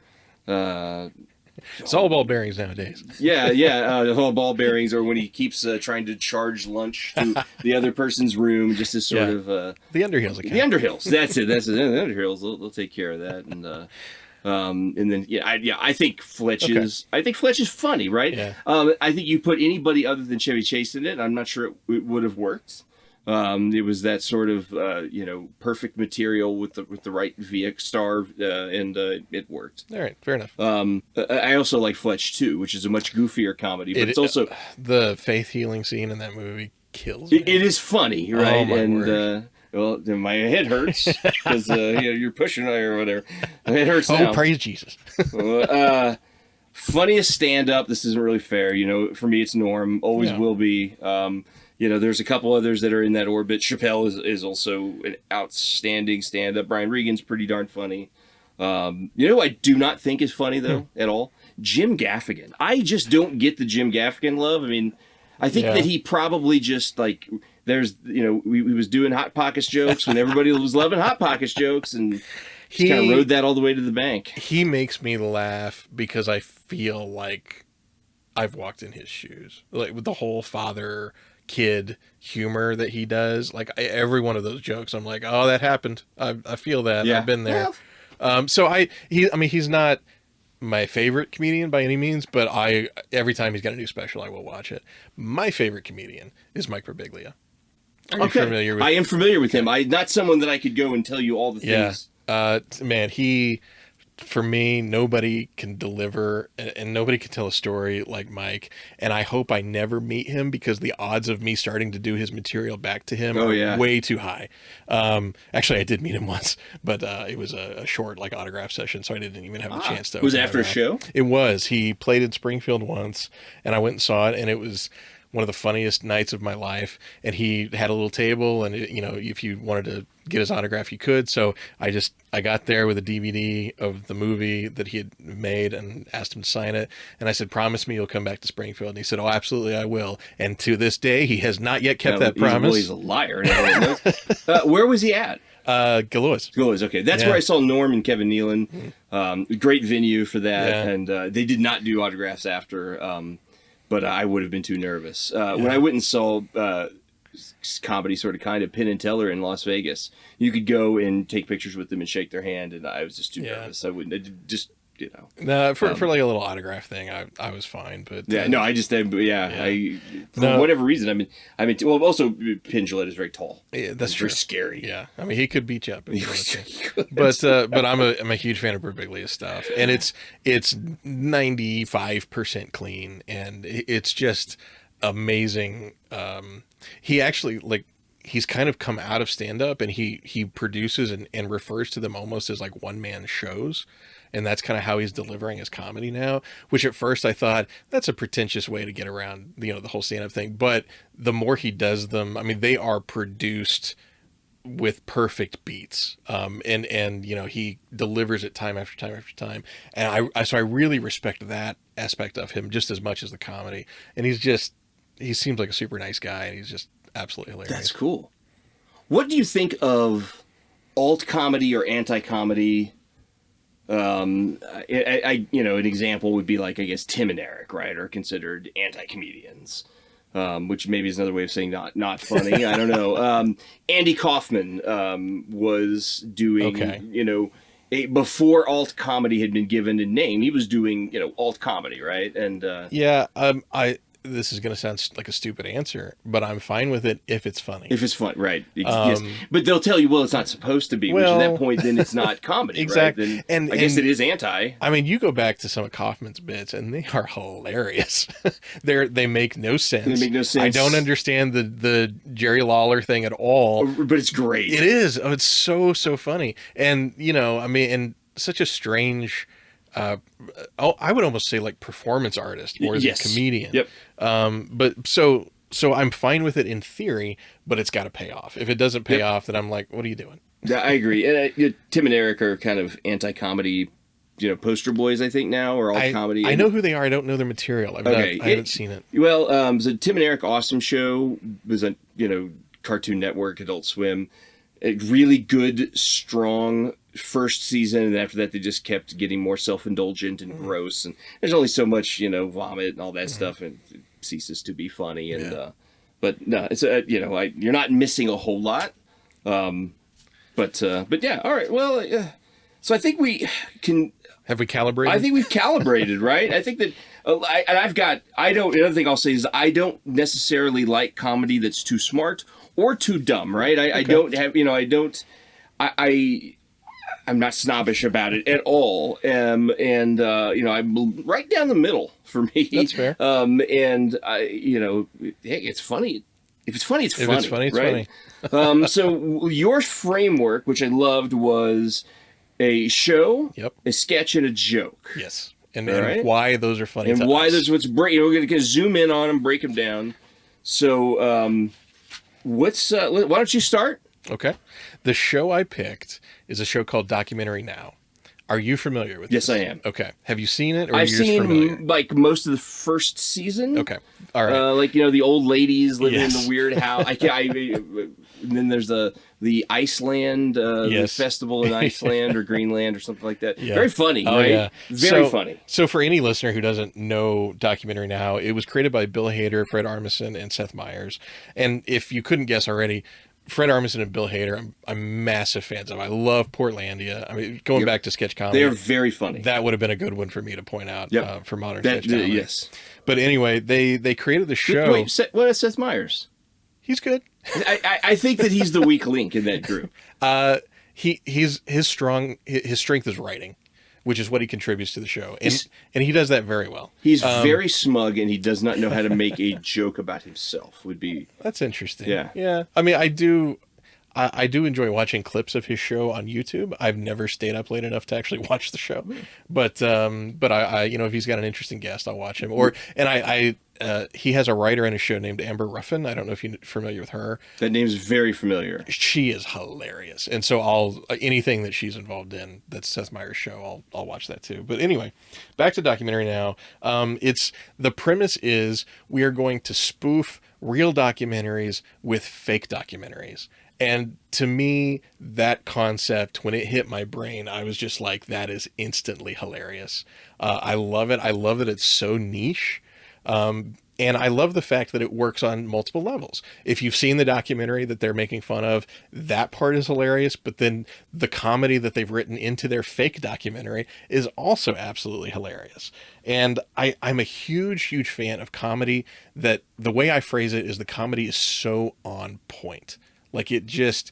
It's all ball bearings nowadays. Whole ball bearings, or when he keeps trying to charge lunch to the other person's room, just as sort of the Underhills account. The Underhills. That's it. The Underhills. They'll take care of that, and then I think Fletch is funny, right? Yeah. I think you put anybody other than Chevy Chase in it, I'm not sure it would have worked. It was that sort of perfect material with the right VX star, and it worked. All right, fair enough. I also like Fletch too, which is a much goofier comedy, but it's also the faith healing scene in that movie kills me. It is funny, right? Oh, my word. Well, then my head hurts because you're pushing or whatever. My head hurts now. Oh, praise Jesus. Funniest stand-up. This isn't really fair. For me, it's Norm. Always will be. There's a couple others that are in that orbit. Chappelle is also an outstanding stand-up. Brian Regan's pretty darn funny. Who I do not think is funny, though, at all? Jim Gaffigan. I just don't get the Jim Gaffigan love. I mean, I think that he probably just, there's, he was doing Hot Pockets jokes when everybody was loving Hot Pockets jokes, and he kind of rode that all the way to the bank. He makes me laugh because I feel like I've walked in his shoes. Like, with the whole father kid humor that he does, every one of those jokes, I'm like, oh, that happened. I feel that. I've been there. He's not my favorite comedian by any means, but every time he's got a new special, I will watch it. My favorite comedian is Mike Birbiglia. Are you familiar with? I am familiar with him. Not someone that I could go and tell you all the things. Man, for me, nobody can deliver and nobody can tell a story like Mike. And I hope I never meet him, because the odds of me starting to do his material back to him are way too high. Actually, I did meet him once, but it was a short autograph session, so I didn't even have the chance to. Was it after a show? It was. He played in Springfield once, and I went and saw it, and it was one of the funniest nights of my life. And he had a little table, and if you wanted to get his autograph, you could. So I got there with a DVD of the movie that he had made and asked him to sign it. And I said, promise me you'll come back to Springfield. And he said, oh, absolutely, I will. And to this day, he has not yet kept that promise. He's a liar. Where was he at? Gallois. Okay. That's where I saw Norm and Kevin Nealon. Great venue for that. And they did not do autographs after, but I would have been too nervous. When I went and saw comedy sort of kind of Penn and Teller in Las Vegas, you could go and take pictures with them and shake their hand, and I was just too nervous. I wouldn't just No, for a little autograph thing, I was fine, but for whatever reason, also Penn Jillette is very tall. Yeah, that's very scary. Yeah, he could beat you up if he wanted to. But I'm a huge fan of Birbiglia's stuff, and it's 95% clean, and it's just amazing. He actually he's kind of come out of stand-up, and he produces and refers to them almost as one-man shows. And that's kind of how he's delivering his comedy now, which at first I thought that's a pretentious way to get around, the whole stand-up thing. But the more he does them, they are produced with perfect beats. And he delivers it time after time after time. And I really respect that aspect of him just as much as the comedy. And he seems like a super nice guy, and he's just absolutely hilarious. That's cool. What do you think of alt comedy or anti-comedy? An example would be I guess Tim and Eric, right, are considered anti-comedians, which maybe is another way of saying not funny. I don't know. Andy Kaufman was doing, before alt comedy had been given a name, he was doing, alt comedy, right? And this is going to sound like a stupid answer, but I'm fine with it if it's funny. If it's fun, right. Yes. But they'll tell you, well, it's not supposed to be, which at that point, then it's not comedy, exactly. Right? Then I guess it is anti. You go back to some of Kaufman's bits, and they are hilarious. They make no sense. They make no sense. I don't understand the Jerry Lawler thing at all. But it's great. It is. Oh, it's so funny. And, and such a strange... I would almost say performance artist more than comedian. Yep. But so I'm fine with it in theory, but it's got to pay off. If it doesn't pay off, then I'm like, what are you doing? Yeah, I agree. And Tim and Eric are kind of anti-comedy, poster boys, I think now, or all comedy. I know who they are. I don't know their material. I haven't seen it. Well, so Tim and Eric Awesome Show was a Cartoon Network, Adult Swim. A really good, strong first season, and after that they just kept getting more self-indulgent and gross, and there's only so much, vomit and all that stuff, and it ceases to be funny. And but no, it's you're not missing a whole lot. But yeah, all right. Well, so I think we can. Have we calibrated? I think we've calibrated, right? I think that, another thing I'll say is I don't necessarily like comedy that's too smart or too dumb, right? I don't have, I'm not snobbish about it at all. I'm right down the middle for me. That's fair. Hey, it's funny. If it's funny, it's funny. If it's funny, it's right? funny. So your framework, which I loved, was a show, a sketch, and a joke. Yes. And why those are funny. And why those what's break. We're going to zoom in on them, break them down. So, why don't you start? Okay. The show I picked is a show called Documentary Now. Are you familiar with this? Yes, I am. Okay. Have you seen it? Or I've seen familiar? Like most of the first season. Okay. All right. The old ladies living in the weird house. And then there's the Iceland the festival in Iceland or Greenland or something like that. Yeah. Very funny, right? Yeah. Very funny. So for any listener who doesn't know Documentary Now, it was created by Bill Hader, Fred Armisen, and Seth Meyers. And if you couldn't guess already, Fred Armisen and Bill Hader, I'm massive fans of. I love Portlandia. I mean, going back to sketch comedy. They're very funny. That would have been a good one for me to point out for modern sketch comedy. Yes. But anyway, they created the show. Wait, what is Seth Meyers? He's good. I think that he's the weak link in that group. His strength is writing, which is what he contributes to the show, and he does that very well. He's very smug, and he does not know how to make a joke about himself. That's interesting. Yeah. I mean, I do enjoy watching clips of his show on YouTube. I've never stayed up late enough to actually watch the show, but I if he's got an interesting guest, I'll watch him. He has a writer in his show named Amber Ruffin. I don't know if you're familiar with her. That name's very familiar. She is hilarious, and so anything that she's involved in that's Seth Meyers' show, I'll watch that too. But anyway, back to Documentary Now. The premise is we are going to spoof real documentaries with fake documentaries. And to me, that concept, when it hit my brain, I was just like, that is instantly hilarious. I love it. I love that it's so niche. And I love the fact that it works on multiple levels. If you've seen the documentary that they're making fun of, that part is hilarious. But then the comedy that they've written into their fake documentary is also absolutely hilarious. And I'm a huge, huge fan of comedy that the way I phrase it is the comedy is so on point. Like it just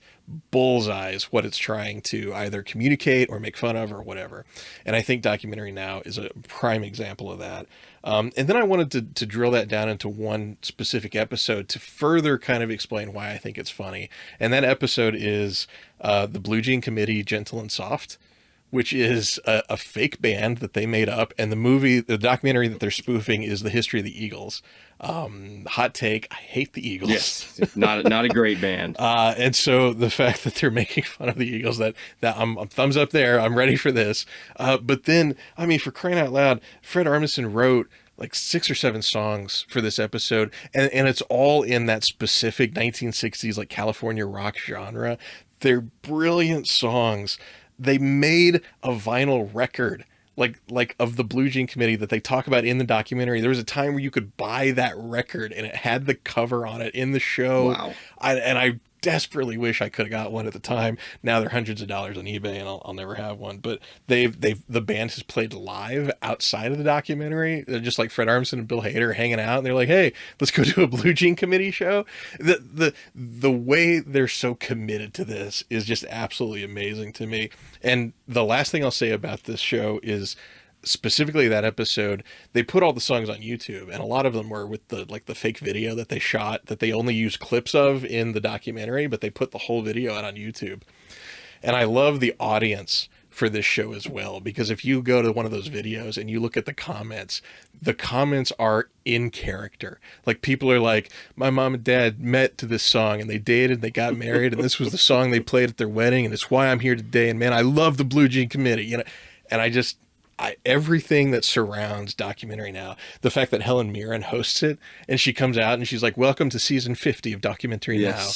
bullseyes what it's trying to either communicate or make fun of or whatever. And I think Documentary Now is a prime example of that. And then I wanted to drill that down into one specific episode to further kind of explain why I think it's funny. And that episode is the Blue Jean Committee, Gentle and Soft, which is a fake band that they made up. And the documentary that they're spoofing is the history of the Eagles. Hot take, I hate the Eagles. Yes, not a great band. And so the fact that they're making fun of the Eagles, that I'm thumbs up there. I'm ready for this. But then, I mean, for crying out loud, Fred Armisen wrote like 6 or 7 songs for this episode, and it's all in that specific 1960s like California rock genre. They're brilliant songs. They made a vinyl record like of the Blue Jean Committee that they talk about in the documentary. There was a time where you could buy that record and it had the cover on it in the show. Wow. I desperately wish I could have got one at the time. Now they're hundreds of dollars on eBay and I'll never have one. But the band has played live outside of the documentary. They're just like Fred Armisen and Bill Hader hanging out, and they're like, hey, let's go do a Blue Jean Committee show. The way they're so committed to this is just absolutely amazing to me. And the last thing I'll say about this show is specifically that episode, they put all the songs on YouTube, and a lot of them were with the fake video that they shot that they only use clips of in the documentary, but they put the whole video out on YouTube. And I love the audience for this show as well, because if you go to one of those videos and you look at the comments are in character. Like people are like, my mom and dad met to this song and they dated, they got married, and this was the song they played at their wedding, and it's why I'm here today, and man, I love the Blue Jean Committee, and everything that surrounds Documentary Now, the fact that Helen Mirren hosts it and she comes out and she's like, welcome to season 50 of Documentary Now.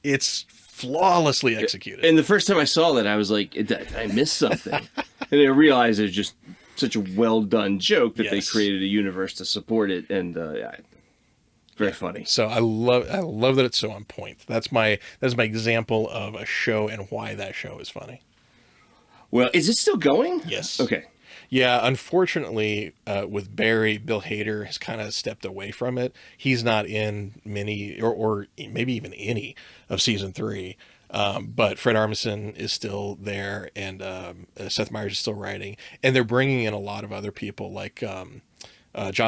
It's flawlessly executed. And the first time I saw that, I was like, did I miss something? And I realized it was just such a well done joke that they created a universe to support it, and yeah, very funny. So I love that it's so on point. That's my example of a show and why that show is funny. Well, is it still going? Yes. Okay. Yeah, unfortunately, with Barry, Bill Hader has kind of stepped away from it. He's not in many, or maybe even any of season 3. But Fred Armisen is still there, and Seth Meyers is still writing, and they're bringing in a lot of other people like John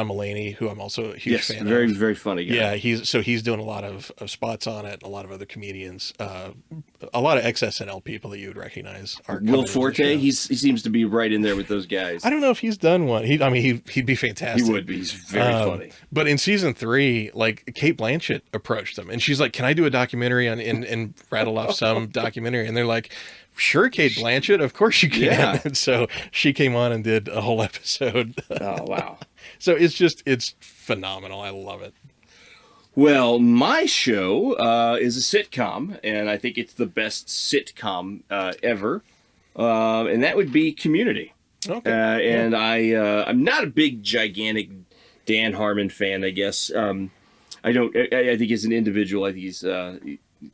Mulaney, who I'm also a huge fan very, of. very funny guy. Yeah, he's doing a lot of spots on it, and a lot of other comedians, a lot of ex-SNL people that you would recognize. Are Will Forte, he seems to be right in there with those guys. I don't know if he's done one. He'd be fantastic. He would be. He's very funny. But in season 3, like Kate Blanchett approached them, and she's like, "Can I do a documentary on?" and rattle off some documentary, and they're like, "Sure, Kate Blanchett, of course you can." Yeah. And so she came on and did a whole episode. Oh wow. So it's phenomenal. I love it. Well, my show is a sitcom, and I think it's the best sitcom ever, and that would be Community. Okay. And I'm not a big, gigantic Dan Harmon fan, I guess. I think as an individual, I think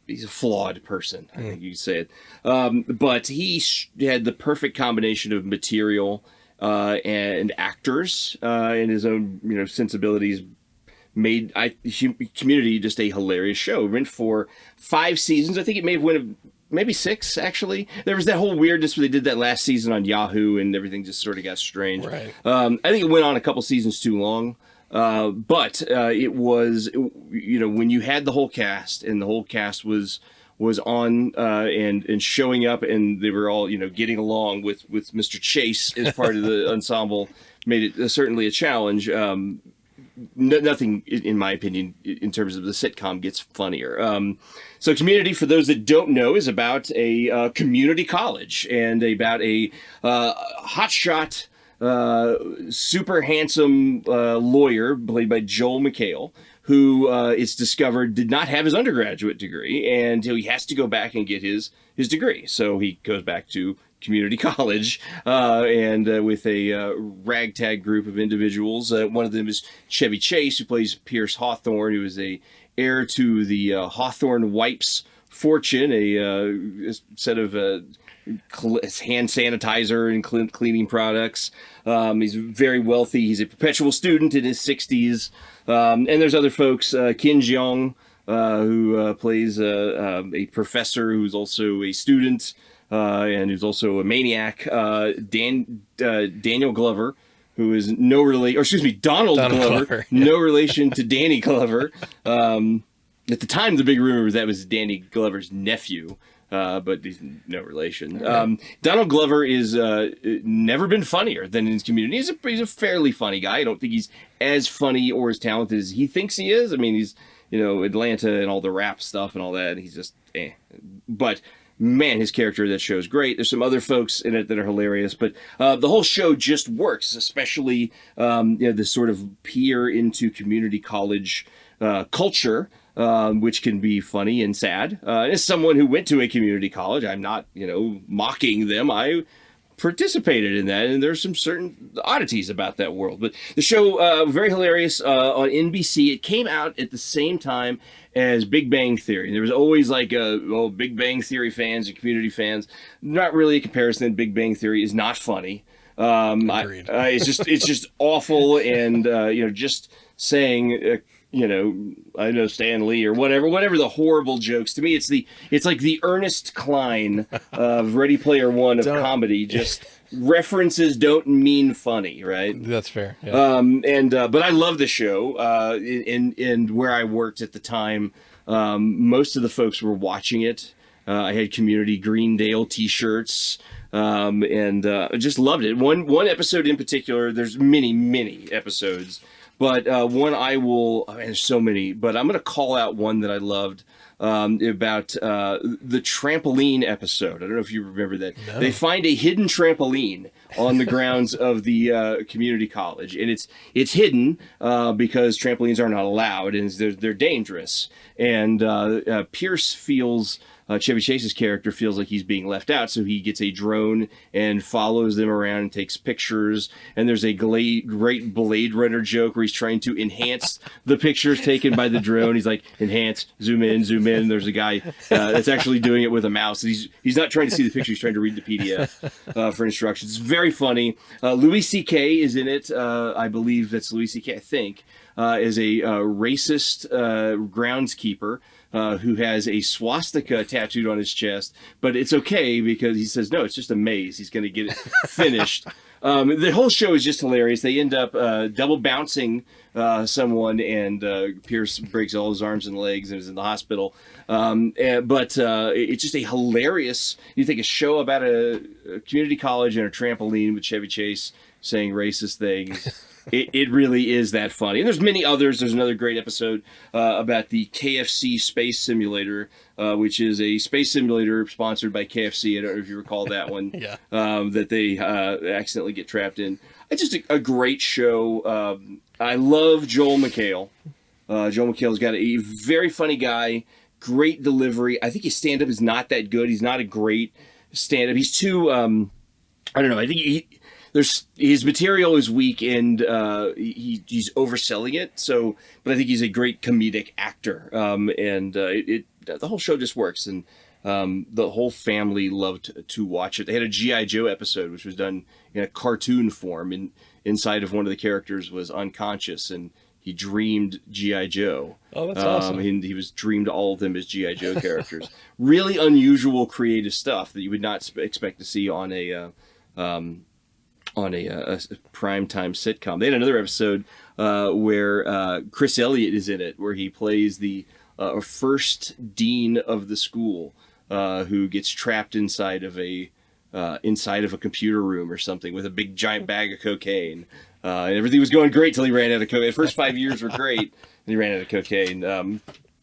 he's a flawed person. I think you could say it. But he had the perfect combination of material and actors and his own sensibilities. Made Community just a hilarious show. It went for 5 seasons. I think it may have went maybe 6 actually. There was that whole weirdness where they did that last season on Yahoo and everything just sort of got strange. Right. I think it went on a couple seasons too long. But it was, when you had the whole cast, and the whole cast was on and showing up, and they were all getting along with Mr. Chase as part of the ensemble, made it certainly a challenge. Nothing, in my opinion, in terms of the sitcom, gets funnier. So Community, for those that don't know, is about a community college and about a hotshot, super handsome lawyer played by Joel McHale, who it's discovered did not have his undergraduate degree, and he has to go back and get his degree. So he goes back to community college and with a ragtag group of individuals. One of them is Chevy Chase, who plays Pierce Hawthorne, who is a heir to the Hawthorne Wipes fortune, a set of hand sanitizer and cleaning products. He's very wealthy. He's a perpetual student in his 60s. And there's other folks, Kin Jeong, who plays a professor who's also a student, and who's also a maniac. Daniel Glover, who is Donald Glover, no relation to Danny Glover. At the time, the big rumor was that was Danny Glover's nephew, but he's no relation. Donald Glover is never been funnier than in his Community. He's a fairly funny guy. I don't think he's as funny or as talented as he thinks he is. I mean, he's Atlanta and all the rap stuff and all that. He's just But man, his character in that show is great. There's some other folks in it that are hilarious, but the whole show just works, especially this sort of peer into community college culture, which can be funny and sad. As someone who went to a community college, I'm not mocking them. I participated in that, and there's some certain oddities about that world. But the show, very hilarious on NBC. It came out at the same time as Big Bang Theory. There was always like Big Bang Theory fans and Community fans. Not really a comparison. Big Bang Theory is not funny. Agreed. It's just awful, and just saying. I know Stan Lee or whatever the horrible jokes. To me, it's like the Ernest Cline of Ready Player One of comedy. Just references don't mean funny, right? That's fair. Yeah. But I love the show. And where I worked at the time, most of the folks were watching it. I had Community Greendale T-shirts. And I just loved it. One episode in particular. There's many episodes. But one there's so many, but I'm going to call out one that I loved. about the trampoline episode. I don't know if you remember that. No. They find a hidden trampoline on the grounds of the community college, and it's hidden because trampolines are not allowed and they're dangerous. And Pierce feels. Chevy Chase's character feels like he's being left out, so he gets a drone and follows them around and takes pictures. And there's a great Blade Runner joke where he's trying to enhance the pictures taken by the drone. He's like, enhance, zoom in, zoom in. There's a guy that's actually doing it with a mouse. He's not trying to see the picture, he's trying to read the PDF for instructions. It's very funny. Louis C.K. is in it. I believe that's Louis C.K., I think, is a racist groundskeeper. Who has a swastika tattooed on his chest, but it's okay because he says, no, it's just a maze. He's going to get it finished. The whole show is just hilarious. They end up double bouncing someone, and Pierce breaks all his arms and legs and is in the hospital. But it's just a hilarious, you think, a show about a community college and a trampoline with Chevy Chase saying racist things. It really is that funny. And there's many others. There's another great episode about the KFC Space Simulator, which is a space simulator sponsored by KFC. I don't know if you recall that one. Yeah. That they accidentally get trapped in. It's just a great show. I love Joel McHale. Joel McHale's got a very funny guy, great delivery. I think his stand-up is not that good. He's not a great stand-up. He's too, I don't know, I think his material is weak and he's overselling it. So, but I think he's a great comedic actor. The whole show just works, and the whole family loved to watch it. They had a G.I. Joe episode, which was done in a cartoon form, and inside of one of the characters was unconscious, and he dreamed G.I. Joe. Oh, that's awesome. He was dreamed all of them as G.I. Joe characters. Really unusual, creative stuff that you would not expect to see on a primetime sitcom. They had another episode where Chris Elliott is in it, where he plays the first dean of the school who gets trapped inside of a computer room or something with a big giant bag of cocaine. And everything was going great till he ran out of cocaine. The first 5 years were great, and he ran out of cocaine.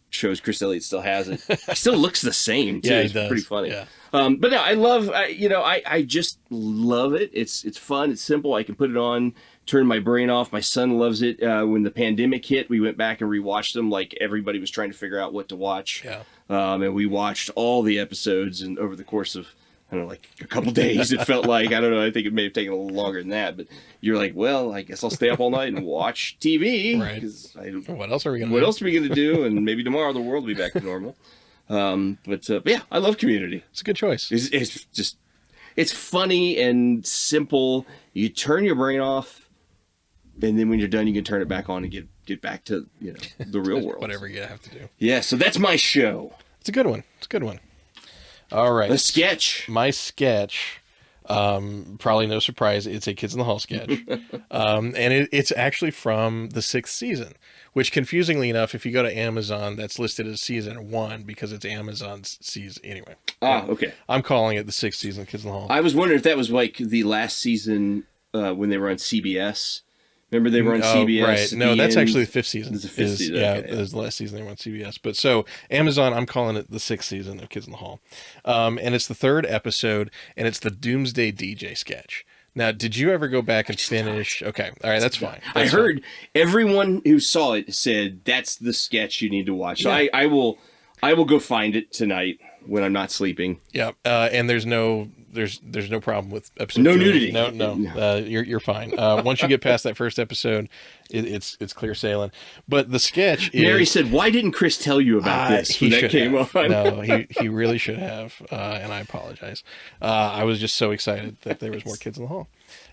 Shows Chris Elliott still has it. He still looks the same too. Yeah, it's does. Pretty funny. Yeah. But no, I just love it. It's fun. It's simple. I can put it on, turn my brain off. My son loves it. When the pandemic hit, we went back and rewatched them. Like everybody was trying to figure out what to watch. Yeah. And we watched all the episodes, and over the course of, I don't know, like a couple days, it felt like, I don't know, I think it may have taken a little longer than that, but you're like, well, I guess I'll stay up all night and watch TV. Right. What else are we going to do? What else are we going to do? And maybe tomorrow the world will be back to normal. But yeah, I love Community. It's a good choice. It's funny and simple. You turn your brain off, and then when you're done, you can turn it back on and get back to the real world. Whatever you have to do. Yeah, so that's my show. It's a good one. All right. The sketch. My sketch, probably no surprise, it's a Kids in the Hall sketch. And it's actually from the 6th season, which, confusingly enough, if you go to Amazon, that's listed as season 1 because it's Amazon's season. Anyway. Okay. I'm calling it the 6th season of Kids in the Hall. I was wondering if that was like the last season when they were on CBS. Remember they were on CBS? Right. No, that's actually the 5th season. It's the 5th season. Yeah, Okay, it was the last season they were on CBS. But so Amazon, I'm calling it the 6th season of Kids in the Hall. And it's the 3rd episode, and it's the Doomsday DJ sketch. Now, did you ever go back and finish? Okay. All right. That's fine. I heard everyone who saw it said that's the sketch you need to watch. So Yeah. I will go find it tonight when I'm not sleeping. Yeah. And there's no problem with episode No 2. nudity. No. You're fine. Once you get past that first episode, it's clear sailing. But the sketch is... Mary said, "Why didn't Chris tell you about this when that came on?" No, he really should have, and I apologize. I was just so excited that there was more Kids in the Hall.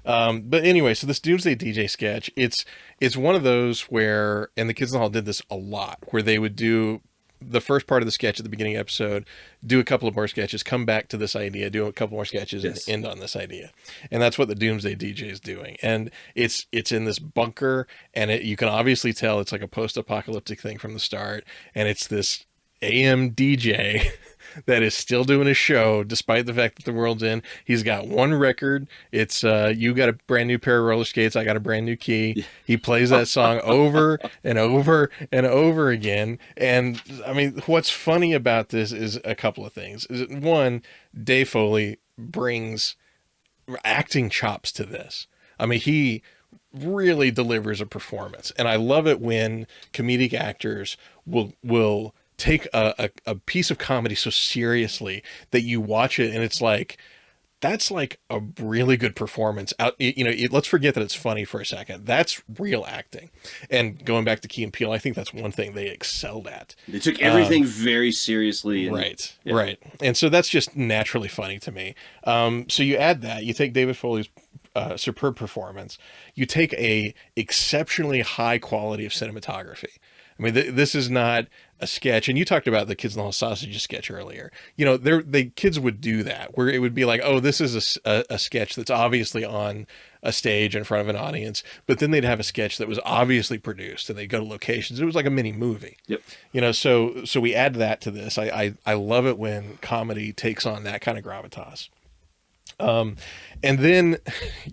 But anyway, so this Doomsday DJ sketch, it's one of those where, and the Kids in the Hall did this a lot, where they would do the first part of the sketch at the beginning of the episode, do a couple of more sketches, come back to this idea, do a couple more sketches, and end on this idea. And that's what the Doomsday DJ is doing. And it's in this bunker, and you can obviously tell it's like a post-apocalyptic thing from the start. And it's this AM DJ that is still doing a show despite the fact that the world's in. He's got one record. It's you got a brand new pair of roller skates, I got a brand new key. He plays that song over and over and over again. And I mean, what's funny about this is a couple of things. Is one, Dave Foley brings acting chops to this. I mean, he really delivers a performance, and I love it when comedic actors will take a piece of comedy so seriously that you watch it and it's like, that's like a really good performance out. Let's forget that it's funny for a second. That's real acting. And going back to Key and Peele, I think that's one thing they excelled at. They took everything very seriously. Right. And so that's just naturally funny to me. So you add that, you take David Foley's superb performance, you take a exceptionally high quality of cinematography. I mean, this is not a sketch. And you talked about the Kids in the Hall Sausages sketch earlier. The kids would do that, where it would be like, oh, this is a sketch that's obviously on a stage in front of an audience, but then they'd have a sketch that was obviously produced, and they'd go to locations. It was like a mini movie. Yep. So we add that to this. I love it when comedy takes on that kind of gravitas. And then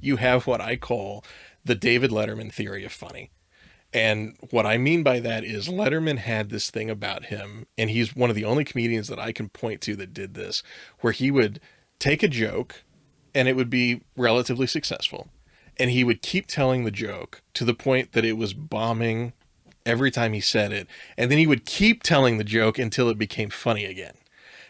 you have what I call the David Letterman theory of funny. And what I mean by that is Letterman had this thing about him, and he's one of the only comedians that I can point to that did this, where he would take a joke and it would be relatively successful, and he would keep telling the joke to the point that it was bombing every time he said it, and then he would keep telling the joke until it became funny again.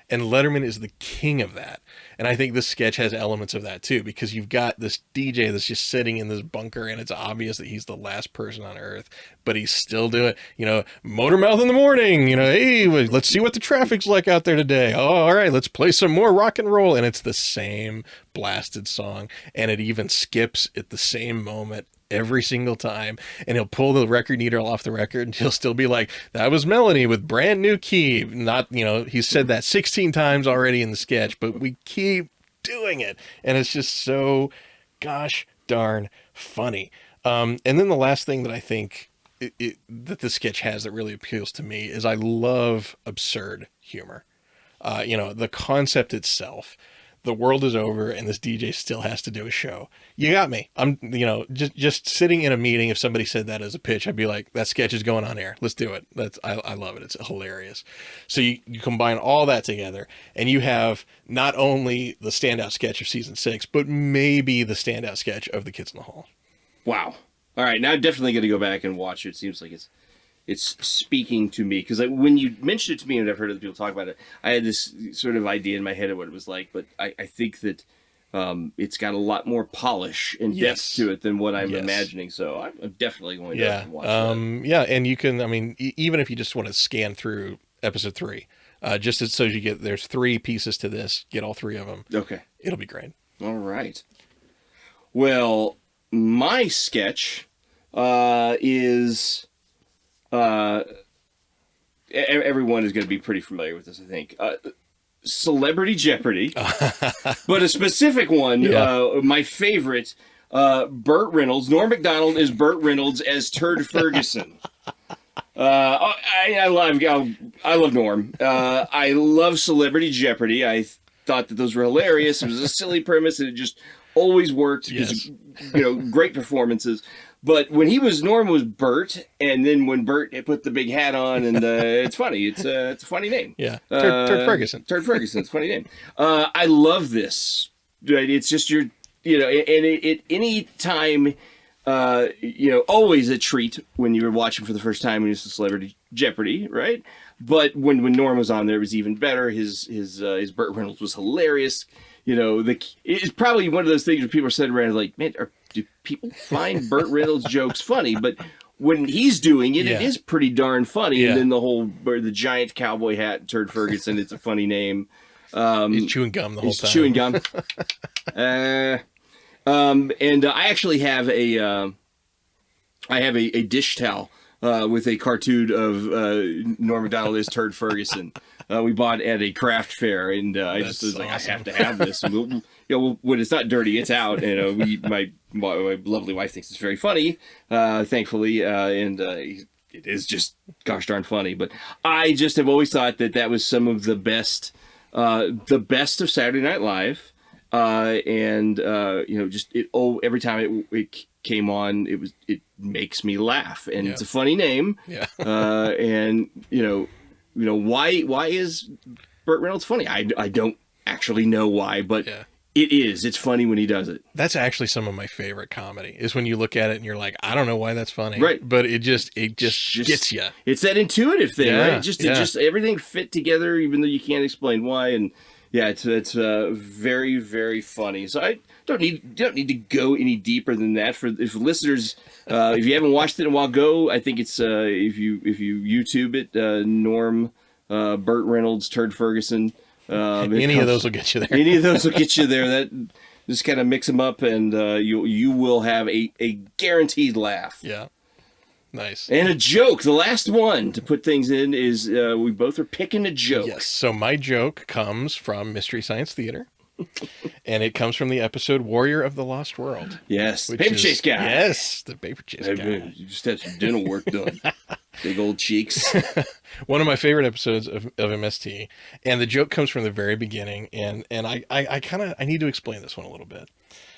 And Letterman is the king of that. And I think this sketch has elements of that too, because you've got this DJ that's just sitting in this bunker, and it's obvious that he's the last person on earth, but he's still doing, motor mouth in the morning, hey, let's see what the traffic's like out there today. Oh, all right, let's play some more rock and roll. And it's the same blasted song. And it even skips at the same moment every single time, and he'll pull the record needle off the record and he'll still be like, that was Melanie with brand new key. Not, he's said that 16 times already in the sketch, but we keep doing it, and it's just so gosh darn funny. And then the last thing that I think that the sketch has that really appeals to me is I love absurd humor. The concept itself, the world is over and this DJ still has to do a show. You got me. I'm, just sitting in a meeting. If somebody said that as a pitch, I'd be like, that sketch is going on air. Let's do it. I love it. It's hilarious. So you combine all that together and you have not only the standout sketch of season 6, but maybe the standout sketch of the Kids in the Hall. Wow. All right. Now I'm definitely going to go back and watch it. It seems like it's speaking to me, because when you mentioned it to me and I've heard other people talk about it, I had this sort of idea in my head of what it was like, but I think that it's got a lot more polish and depth to it than what I'm imagining. So I'm definitely going to watch that. Yeah, and you can, even if you just want to scan through episode 3, just so you there's 3 pieces to this, get all 3 of them. Okay. It'll be great. All right. Well, my sketch is... everyone is going to be pretty familiar with this, I think. Celebrity Jeopardy, but a specific one, my favorite, Burt Reynolds. Norm Macdonald is Burt Reynolds as Turd Ferguson. I love Norm. I love Celebrity Jeopardy. I thought that those were hilarious. It was a silly premise, and it just always worked because, great performances. But when Norm was Bert, and then when Bert put the big hat on, and it's funny. It's a funny name. Yeah, Turd Ferguson. Turd Ferguson. It's a funny name. I love this. It's just and any time, always a treat when you were watching for the first time when it was Celebrity Jeopardy, right? But when Norm was on there, it was even better. His Burt Reynolds was hilarious. It's probably one of those things where people are sitting around like, man, do people find Burt Reynolds jokes funny? But when he's doing it, it is pretty darn funny. Yeah. And then the giant cowboy hat, Turd Ferguson, it's a funny name. He's chewing gum the whole time. He's chewing gum. And I actually have a dish towel with a cartoon of Norm Macdonald as Turd Ferguson. We bought at a craft fair, and I just was like, awesome. I have to have this. And when it's not dirty, it's out. My lovely wife thinks it's very funny, thankfully, and it is just gosh darn funny. But I just have always thought that was some of the best of Saturday Night Live, and just every time it came on, it makes me laugh, and it's a funny name, and why is Burt Reynolds funny? I don't actually know why, but it's funny when he does it. That's actually some of my favorite comedy, is when you look at it and you're like, I don't know why that's funny. Right. But it just gets you. It's that intuitive thing, right? It just everything fit together, even though you can't explain why. And it's very, very funny. So I don't need to go any deeper than that. If listeners, if you haven't watched it in a while, go. I think it's if you YouTube it, Norm, Burt Reynolds, Turd Ferguson. Any of those will get you there. Any of those will get you there. That just kind of mix them up, and you will have a guaranteed laugh. Yeah, nice. And a joke. The last one to put things in is we both are picking a joke. Yes. So my joke comes from Mystery Science Theater, and it comes from the episode "Warrior of the Lost World." Yes, the paper chase guy. Yes, the paper chase guy. You just had some dental work done. Big old cheeks. One of my favorite episodes of MST, and the joke comes from the very beginning, and I need to explain this one a little bit.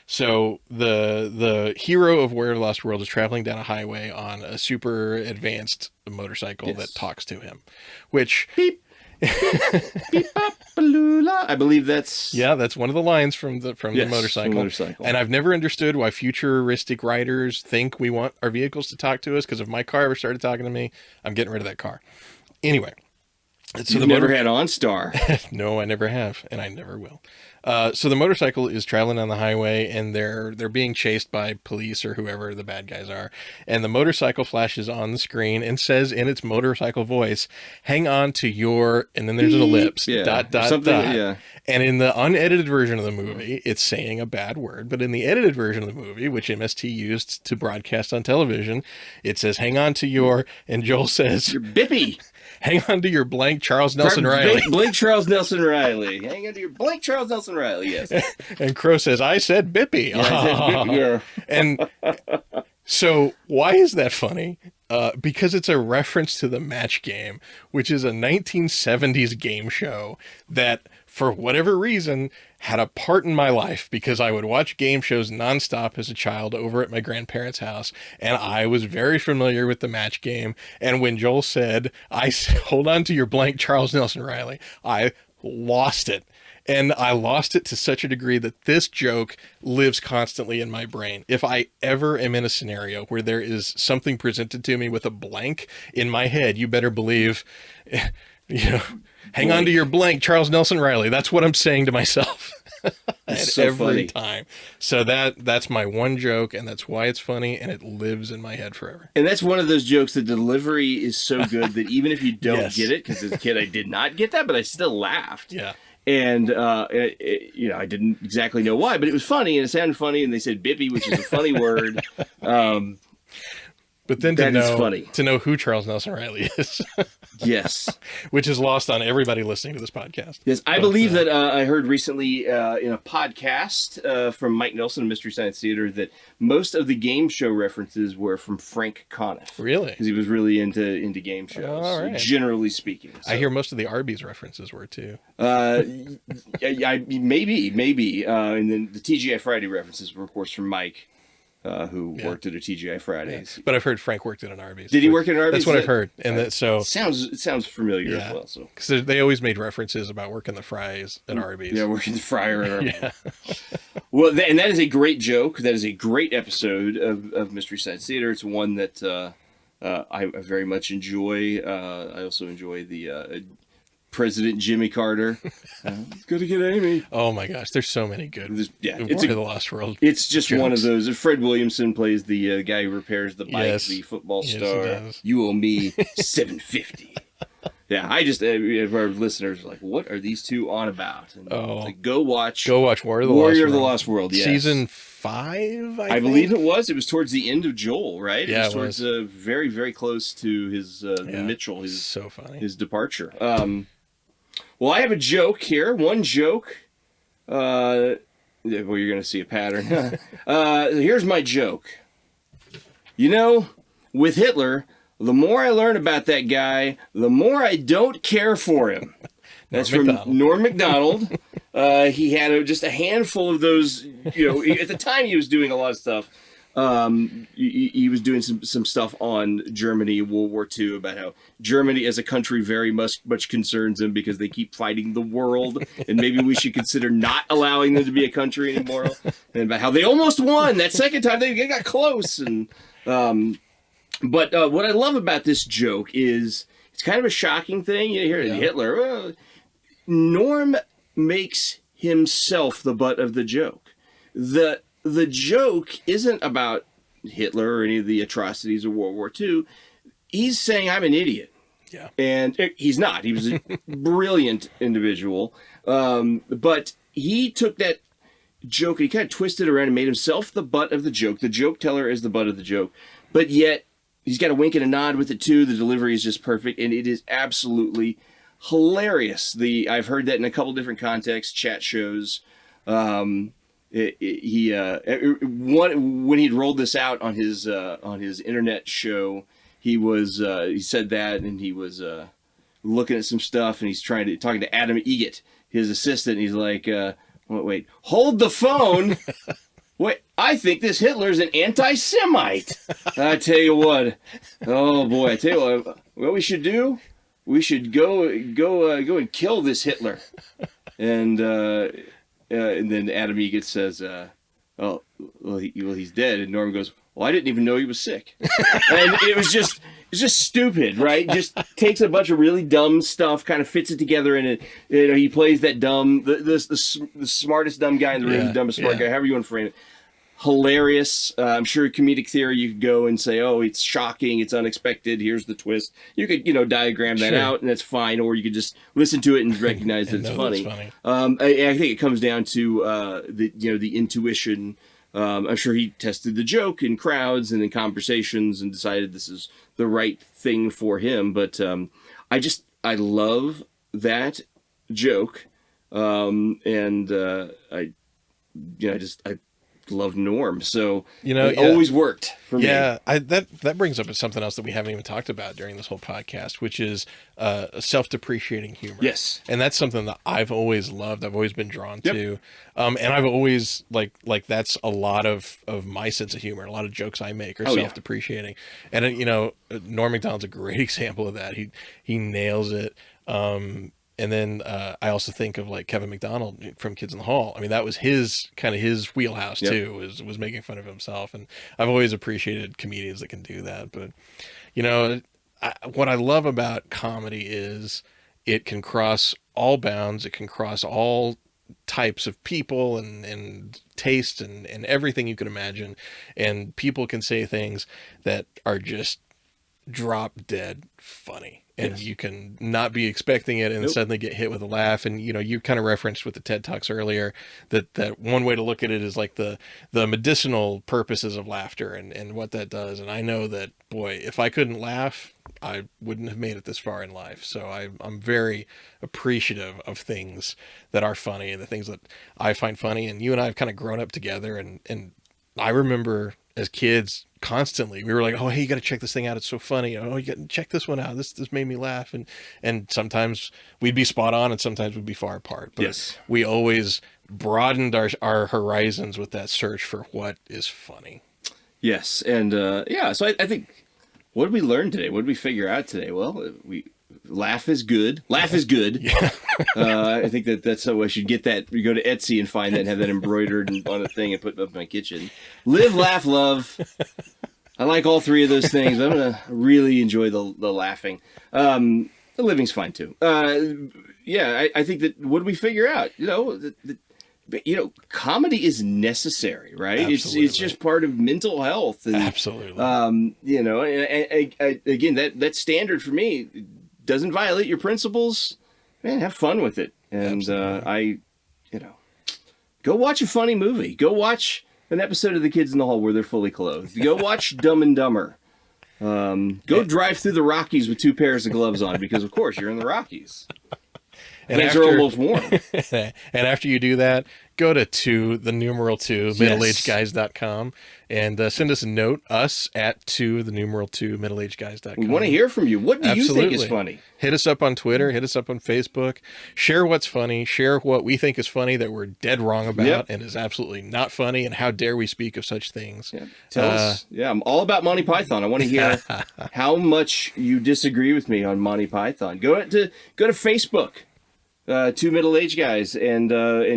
So the hero of Warrior of the Lost World is traveling down a highway on a super advanced motorcycle that talks to him, which beep. Beep, bop, baloola. I believe that's one of the lines from the motorcycle. And I've never understood why futuristic writers think we want our vehicles to talk to us, because if my car ever started talking to me, I'm getting rid of that car. Anyway, so you've never had OnStar. No, I never have, and I never will. So the motorcycle is traveling on the highway, and they're being chased by police or whoever the bad guys are. And the motorcycle flashes on the screen and says in its motorcycle voice, "Hang on to your," and then there's an ellipse, ... Yeah. And in the unedited version of the movie, it's saying a bad word. But in the edited version of the movie, which MST used to broadcast on television, it says, "Hang on to your," and Joel says, "Your bippy. Hang on to your blank Charles Nelson Riley." Blank Charles Nelson Riley. Hang on to your blank Charles Nelson Riley, yes. And Crow says, "I said Bippy." Yeah, I said Bippy, yeah. And so why is that funny? Because it's a reference to the Match Game, which is a 1970s game show that, for whatever reason, had a part in my life, because I would watch game shows nonstop as a child over at my grandparents' house, and I was very familiar with the Match Game. And when Joel said, "Hold on to your blank Charles Nelson Riley," I lost it. And I lost it to such a degree that this joke lives constantly in my brain. If I ever am in a scenario where there is something presented to me with a blank in my head, you better believe, hang on to your blank Charles Nelson Riley. That's what I'm saying to myself every time. So that's my one joke, and that's why it's funny, and it lives in my head forever. And that's one of those jokes, the delivery is so good that even if you don't get it, because as a kid I did not get that, but I still laughed. Yeah. And, I didn't exactly know why, but it was funny, and it sounded funny, and they said bippy, which is a funny word. But then to know who Charles Nelson Riley is. Yes. Which is lost on everybody listening to this podcast. Yes, I believe that I heard recently in a podcast from Mike Nelson of Mystery Science Theater that most of the game show references were from Frank Conniff. Really? Because he was really into game shows, right. Generally speaking. So. I hear most of the Arby's references were too. Maybe. And then the TGI Friday references were, of course, from Mike. Who worked at a TGI Fridays. Yeah. But I've heard Frank worked at an Arby's. Did he work at an Arby's? That's what I've heard. And it sounds familiar as well. So because they always made references about working the fries at Arby's. Yeah, working the fryer at Arby's. Yeah. Well, and that is a great joke. That is a great episode of Mystery Science Theater. It's one that I very much enjoy. I also enjoy the President Jimmy Carter. Good to get Amy. Oh my gosh, there's so many good. It's the Lost World. It's just jokes. One of those. Fred Williamson plays the guy who repairs the bike, the football star. You owe me $750. Yeah, I just our listeners are like, what are these two on about? And go watch Warrior of the Lost World. Yes. Season 5. I believe it was. It was towards the end of Joel, right? Yeah, it was towards very, very close to his Mitchell. So funny. His departure. Well, I have a joke here. One joke. Well, you're going to see a pattern. Here's my joke. With Hitler, the more I learn about that guy, the more I don't care for him. That's from Norm Macdonald. He had just a handful of those. At the time he was doing a lot of stuff. He was doing some stuff on Germany, World War II, about how Germany as a country very much concerns him because they keep fighting the world, and maybe we should consider not allowing them to be a country anymore. And about how they almost won that second time, they got close. And but what I love about this joke is it's kind of a shocking thing. You hear Hitler. Norm makes himself the butt of the joke. The joke isn't about Hitler or any of the atrocities of World War II. He's saying I'm an idiot. Yeah. And he's not. He was a brilliant individual. But he took that joke and he kind of twisted around and made himself the butt of the joke. The joke teller is the butt of the joke. But yet, he's got a wink and a nod with it too. The delivery is just perfect. And it is absolutely hilarious. I've heard that in a couple different contexts, chat shows. When he'd rolled this out on his internet show, he said that, and he was looking at some stuff, and he's talking to Adam Egget, his assistant. And he's like, wait, hold the phone. Wait, I think this Hitler's an anti-Semite. I tell you what, oh boy, I tell you what we should do. We should go and kill this Hitler. And then Adam Egget says, well, he's dead. And Norm goes, well, I didn't even know he was sick. And it's just stupid, right? Just takes a bunch of really dumb stuff, kind of fits it together, and he plays that dumb, the smartest dumb guy in the room, the dumbest smart guy, however you want to frame it. Hilarious. I'm sure comedic theory, you could go and say, oh, it's shocking, it's unexpected, here's the twist. You could, diagram that out, and that's fine, or you could just listen to it and recognize that it's funny. I think it comes down to the intuition. I'm sure he tested the joke in crowds and in conversations and decided this is the right thing for him. But I love that joke, and I love Norm, so it always worked for me. Yeah, that brings up something else that we haven't even talked about during this whole podcast, which is self-depreciating humor. Yes, and that's something that I've always loved. I've always been drawn to, and I've always like that's a lot of my sense of humor. A lot of jokes I make are self-depreciating, and Norm Macdonald's a great example of that. He nails it. And then I also think of like Kevin McDonald from Kids in the Hall. I mean, that was his wheelhouse too, was making fun of himself. And I've always appreciated comedians that can do that. But, what I love about comedy is it can cross all bounds. It can cross all types of people and taste and everything you can imagine. And people can say things that are just drop dead funny. And you can not be expecting it and suddenly get hit with a laugh. And, you kind of referenced with the TED Talks earlier that one way to look at it is like the medicinal purposes of laughter and what that does. And I know that, boy, if I couldn't laugh, I wouldn't have made it this far in life. So I'm very appreciative of things that are funny and the things that I find funny. And you and I have kind of grown up together. And I remember as kids, constantly we were like, oh, hey, you got to check this thing out, it's so funny. Oh, you got to check this one out, this made me laugh. And sometimes we'd be spot on and sometimes we'd be far apart, but we always broadened our horizons with that search for what is funny. And so I think, what did we learn today? What did we figure out today? Well, laugh is good. I think that's how I should get that. You go to Etsy and find that and have that embroidered on a thing and put it up in my kitchen. Live, laugh, love. I like all three of those things. I'm going to really enjoy the laughing. The living's fine too. I think that, what do we figure out? Comedy is necessary, right? Absolutely. It's just part of mental health. And, absolutely. Again, that standard for me doesn't violate your principles. Man, have fun with it. And go watch a funny movie. Go watch an episode of The Kids in the Hall where they're fully clothed. Go watch Dumb and Dumber. Go drive through the Rockies with 2 pairs of gloves on because, of course, you're in the Rockies. And they're almost warm. And after you do that, go to the numeral 2 middleagedguys.com and send us a note, us at the numeral 2 middleagedguys.com. We want to hear from you. What do you think is funny? Hit us up on Twitter, hit us up on Facebook, share what's funny, share what we think is funny that we're dead wrong about and is absolutely not funny, and how dare we speak of such things. Yeah. Tell us. Yeah, I'm all about Monty Python. I want to hear how much you disagree with me on Monty Python. Go to Facebook. 2 middle-aged guys, and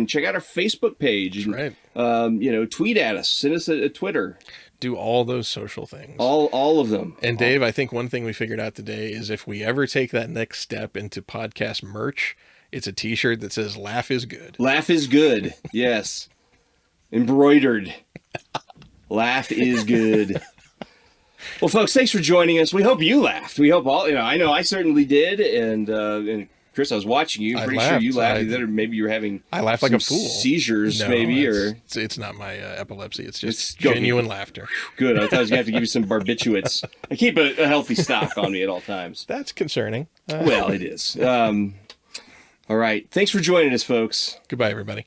check out our Facebook page. That's right. Tweet at us, send us a Twitter. Do all those social things. All of them. And Dave, I think one thing we figured out today is if we ever take that next step into podcast merch, it's a t-shirt that says "Laugh is good." Laugh is good. Yes. Embroidered. Laugh is good. Well, folks, thanks for joining us. We hope you laughed. We hope all, I know I certainly did. And Chris, I was watching you. I'm pretty sure you laughed. Maybe you were having I laughed like a fool. Seizures, no, maybe. It's not my epilepsy. It's just genuine laughter. Good. I thought I was going to have to give you some barbiturates. I keep a healthy stock on me at all times. That's concerning. Well, it is. All right. Thanks for joining us, folks. Goodbye, everybody.